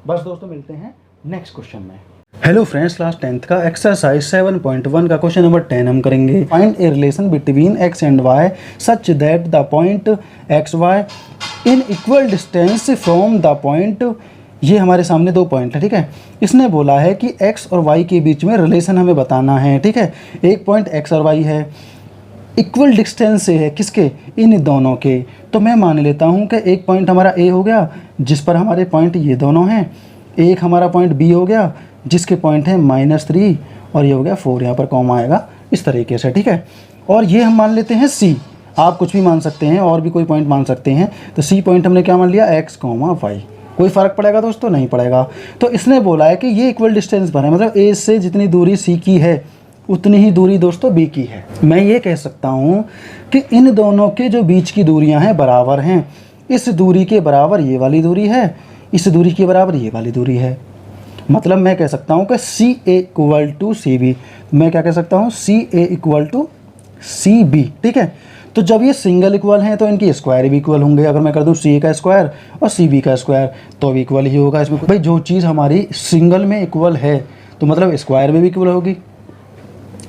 बस दोस्तों, मिलते हैं नेक्स्ट क्वेश्चन में। हेलो फ्रेंड्स, क्लास 10th का एक्सरसाइज 7.1 का क्वेश्चन नंबर 10 हम करेंगे। Find a relation between x and y such that the point X Y in equal distance from the point. ये हमारे सामने 2 पॉइंट है, ठीक है। इसने बोला है कि x और y के बीच में रिलेशन हमें बताना है, ठीक है। एक पॉइंट x और y है, इक्वल डिस्टेंस से है, किसके, इन दोनों के। तो मैं मान लेता हूँ कि एक पॉइंट हमारा a हो गया जिस पर हमारे पॉइंट ये दोनों हैं, एक हमारा पॉइंट b हो गया जिसके पॉइंट है -3, और ये हो गया 4, यहाँ पर कॉमा आएगा इस तरीके से, ठीक है। और ये हम मान लेते हैं c। आप कुछ भी मान सकते हैं, और भी कोई पॉइंट मान सकते हैं। तो c पॉइंट हमने क्या मान लिया, x, y। कोई फ़र्क पड़ेगा दोस्तों, नहीं पड़ेगा। तो इसने बोला है कि ये इक्वल डिस्टेंस पर है, मतलब a से जितनी दूरी c की है उतनी ही दूरी दोस्तों b की है। मैं ये कह सकता हूँ कि इन दोनों के जो बीच की दूरियाँ हैं बराबर हैं। इस दूरी के बराबर ये वाली दूरी है, इस दूरी के बराबर ये वाली दूरी है। मतलब मैं कह सकता हूँ कि CA = CB। मैं क्या कह सकता हूँ, CA = CB, ठीक है। तो जब ये सिंगल इक्वल हैं तो इनकी स्क्वायर भी इक्वल होंगे। अगर मैं कर दूँ CA का स्क्वायर और CB का स्क्वायर तो भी इक्वल ही होगा। इसमें भाई जो चीज़ हमारी सिंगल में इक्वल है तो मतलब स्क्वायर में भी इक्वल होगी।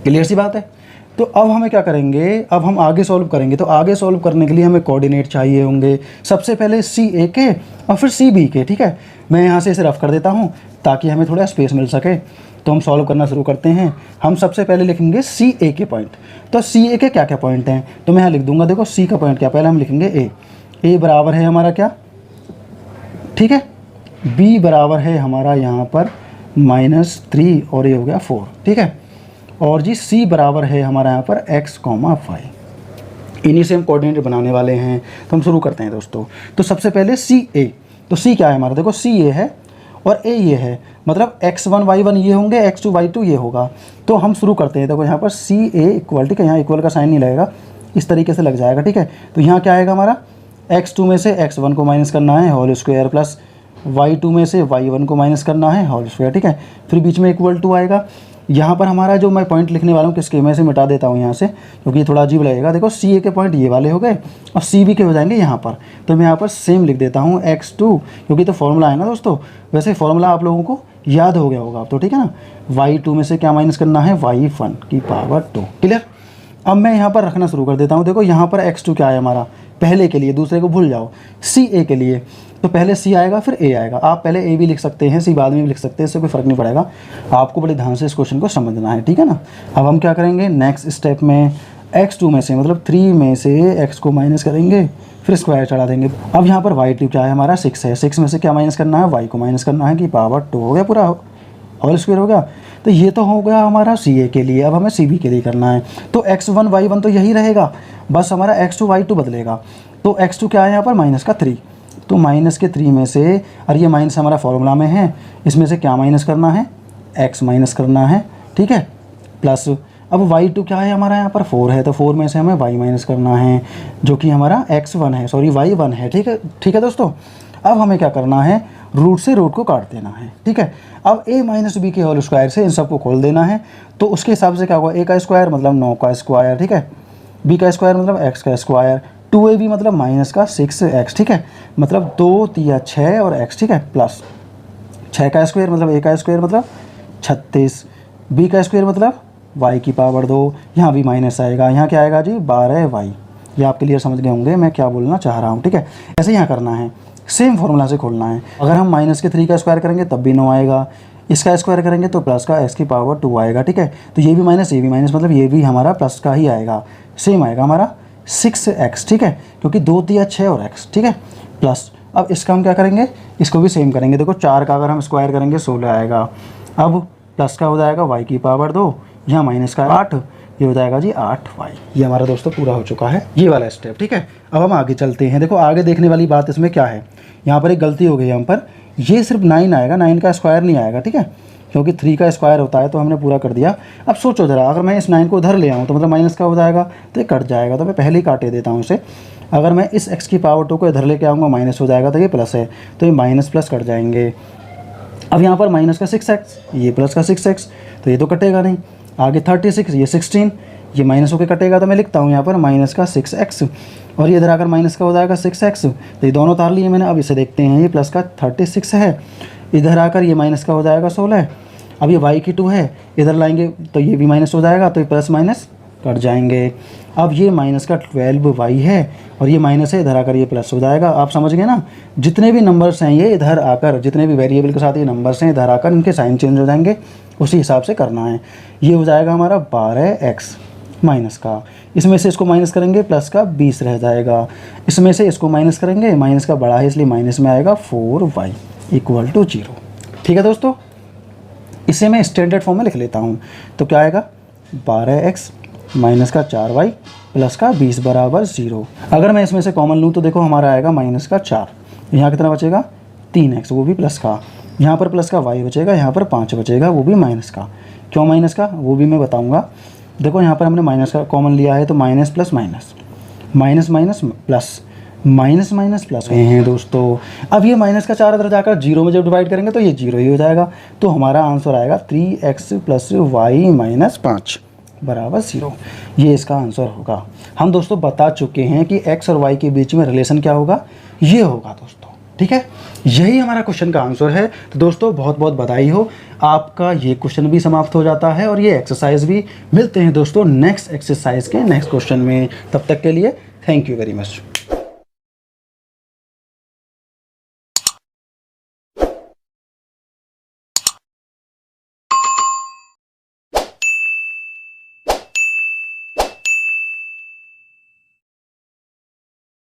क्लियर सी बात है। तो अब हमें क्या करेंगे, अब हम आगे सॉल्व करेंगे। तो आगे सॉल्व करने के लिए हमें कोऑर्डिनेट चाहिए होंगे। सबसे पहले CA के और फिर CB के, ठीक है। मैं यहाँ से इसे रफ कर देता हूँ ताकि हमें थोड़ा स्पेस मिल सके। तो हम सॉल्व करना शुरू करते हैं। हम सबसे पहले लिखेंगे सी ए के पॉइंट। तो सी ए के क्या क्या पॉइंट हैं, तो मैं यहाँ लिख दूंगा। देखो सी का पॉइंट क्या, पहले हम लिखेंगे ए बराबर है हमारा क्या, ठीक है, बी बराबर है हमारा यहाँ पर -3 और ये हो गया 4, ठीक है। और जी सी बराबर है हमारा यहाँ पर x, y। इन्हीं से हम कोऑर्डिनेट बनाने वाले हैं। तो हम शुरू करते हैं दोस्तों। तो सबसे पहले सी ए, तो सी क्या है हमारा, देखो सी ए है और ए ये है, मतलब x1 y1 ये होंगे, x2 y2 ये होगा। तो हम शुरू करते हैं। देखो यहाँ पर सी ए इक्वल, ठीक है, यहाँ इक्वल का साइन नहीं लगेगा, इस तरीके से लग जाएगा, ठीक है। तो यहाँ क्या आएगा हमारा, x2 में से x1 को माइनस करना है होल स्क्वायर प्लस y2 में से y1 को माइनस करना है होल स्क्वायर, ठीक है। फिर बीच में इक्वल टू आएगा। यहाँ पर हमारा जो मैं पॉइंट लिखने वाला हूँ किसके, मैं से मिटा देता हूँ यहाँ से, क्योंकि ये थोड़ा अजीब लगेगा। देखो सी ए के पॉइंट ये वाले हो गए और सी बी के हो जाएंगे यहाँ पर। तो मैं यहाँ पर सेम लिख देता हूँ x2, क्योंकि तो फॉर्मूला है ना दोस्तों। वैसे फॉर्मूला आप लोगों को याद हो गया होगा अब तो, ठीक है ना। y2 में से क्या माइनस करना है, y1 की पावर 2, क्लियर। अब मैं यहाँ पर रखना शुरू कर देता हूँ। देखो यहाँ पर x2 क्या है हमारा, पहले के लिए, दूसरे को भूल जाओ, सी ए के लिए। तो पहले सी आएगा फिर ए आएगा। आप पहले ए भी लिख सकते हैं, सी बाद में भी लिख सकते हैं, इससे कोई फ़र्क नहीं पड़ेगा। आपको बड़े ध्यान से इस क्वेश्चन को समझना है, ठीक है ना। अब हम क्या करेंगे, नेक्स्ट स्टेप में x2 में से, मतलब 3 में से x को माइनस करेंगे, फिर स्क्वायर चढ़ा देंगे। अब यहाँ पर y2 क्या है हमारा, 6 है। 6 में से क्या माइनस करना है, y को माइनस करना है कि पावर 2 हो गया, पूरा होल स्क्वायर हो गया। तो ये तो हो गया हमारा सी ए के लिए। अब हमें सी बी के लिए करना है। तो x1 y1 तो यही रहेगा, बस हमारा x2 y2 बदलेगा। तो x2 क्या है यहाँ पर, -3। तो -3 में से, और ये माइनस हमारा फॉर्मूला में है, इसमें से क्या माइनस करना है, x माइनस करना है, ठीक है, प्लस। अब y2 क्या है हमारा यहाँ पर 4 है, तो 4 में से हमें y माइनस करना है, जो कि हमारा x1 है, सॉरी y1 है, ठीक है, ठीक है दोस्तों। अब हमें क्या करना है, रूट से रूट को काट देना है, ठीक है। अब a माइनस बी के होल स्क्वायर से इन सबको खोल देना है। तो उसके हिसाब से क्या होगा, a का स्क्वायर मतलब 9 का स्क्वायर, ठीक है, b का स्क्वायर मतलब x का स्क्वायर, 2ab मतलब -6x, ठीक है, मतलब 2 3 6 और x, ठीक है, प्लस 6 का स्क्वायर मतलब a का स्क्वायर मतलब 36, b का स्क्वायर मतलब y की पावर 2, यहाँ भी माइनस आएगा, यहाँ क्या आएगा जी 12y। ये आप क्लियर समझ गए होंगे मैं क्या बोलना चाह रहा हूँ, ठीक है। ऐसे यहाँ करना है, सेम फॉर्मूला से खोलना है। अगर हम -3 का स्क्वायर करेंगे तब भी 9 आएगा, इसका स्क्वायर करेंगे तो प्लस का x की पावर 2 आएगा, ठीक है। तो ये भी माइनस मतलब ये भी हमारा प्लस का ही आएगा, सेम आएगा हमारा 6x, ठीक है, क्योंकि 2 3 6 और x, ठीक है, प्लस। अब इसका हम क्या करेंगे, इसको भी सेम करेंगे। देखो 4 का अगर हम स्क्वायर करेंगे 16 आएगा। अब प्लस का हो जाएगा y की पावर 2, यहाँ माइनस का 8, ये हो जाएगा जी 8y। ये हमारा दोस्तों पूरा हो चुका है ये वाला स्टेप, ठीक है। अब हम आगे चलते हैं। देखो आगे देखने वाली बात इसमें क्या है, यहाँ पर एक गलती हो गई यहाँ पर, ये सिर्फ 9 आएगा, 9 का स्क्वायर नहीं आएगा, ठीक है, क्योंकि 3 का स्क्वायर होता है, तो हमने पूरा कर दिया। अब सोचो ज़रा, अगर मैं इस 9 को उधर ले आऊँ तो मतलब माइनस का हो जाएगा, तो ये कट जाएगा, तो मैं पहले ही काटे देता हूँ इसे। अगर मैं इस x की पावर 2 को इधर लेके आऊँगा, माइनस हो जाएगा, तो ये प्लस है, तो ये माइनस प्लस कट जाएंगे। अब यहाँ पर माइनस का 6x, ये प्लस का 6x, तो ये तो कटेगा नहीं। आगे 36, ये 16, ये माइनस होकर कटेगा, तो मैं लिखता हूँ यहाँ पर माइनस का 6x, और ये इधर आकर माइनस का हो जाएगा 6x, तो ये दोनों उतार लिए मैंने। अब इसे देखते हैं, ये प्लस का 36 है, इधर आकर ये माइनस का हो जाएगा 16। अब ये y की 2 है, इधर लाएंगे तो ये भी माइनस हो जाएगा, तो ये प्लस माइनस कट जाएंगे। अब ये माइनस का 12y है, और ये माइनस है, इधर आकर ये प्लस हो जाएगा। आप समझ गए ना, जितने भी नंबर्स हैं ये इधर आकर, जितने भी वेरिएबल के साथ ये नंबर्स हैं इधर आकर इनके साइन चेंज हो जाएंगे, उसी हिसाब से करना है। ये हो जाएगा हमारा 12x माइनस का, इसमें से इसको माइनस करेंगे प्लस का 20 रह जाएगा, इसमें से इसको माइनस करेंगे, माइनस का बड़ा है इसलिए माइनस में आएगा 4y इक्वल टू 0, ठीक है दोस्तों। इसे मैं स्टैंडर्ड फॉर्म में लिख लेता हूँ। तो क्या आएगा, 12x माइनस का 4y प्लस का 20 बराबर 0। अगर मैं इसमें से कॉमन लूँ तो देखो हमारा आएगा माइनस का 4, यहाँ कितना बचेगा 3x, वो भी प्लस का, यहाँ पर प्लस का y बचेगा, यहाँ पर 5 बचेगा, वो भी माइनस का। क्यों माइनस का, वो भी मैं बताऊँगा। देखो यहाँ पर हमने माइनस का कॉमन लिया है, तो minus plus minus, minus minus plus, minus minus plus हैं दोस्तों। अब ये माइनस का 4 इधर जाकर 0 में जब डिवाइड करेंगे तो ये 0 ही हो जाएगा। तो हमारा आंसर आएगा 3x प्लस y माइनस 5 बराबर 0। ये इसका आंसर होगा। हम दोस्तों बता चुके हैं कि x और y के बीच में रिलेशन क्या होगा, ये होगा दोस्तों, ठीक है। यही हमारा क्वेश्चन का आंसर है। तो दोस्तों बहुत बहुत बधाई हो, आपका ये क्वेश्चन भी समाप्त हो जाता है और ये एक्सरसाइज भी। मिलते हैं दोस्तों नेक्स्ट एक्सरसाइज के नेक्स्ट क्वेश्चन में, तब तक के लिए थैंक यू वेरी मच।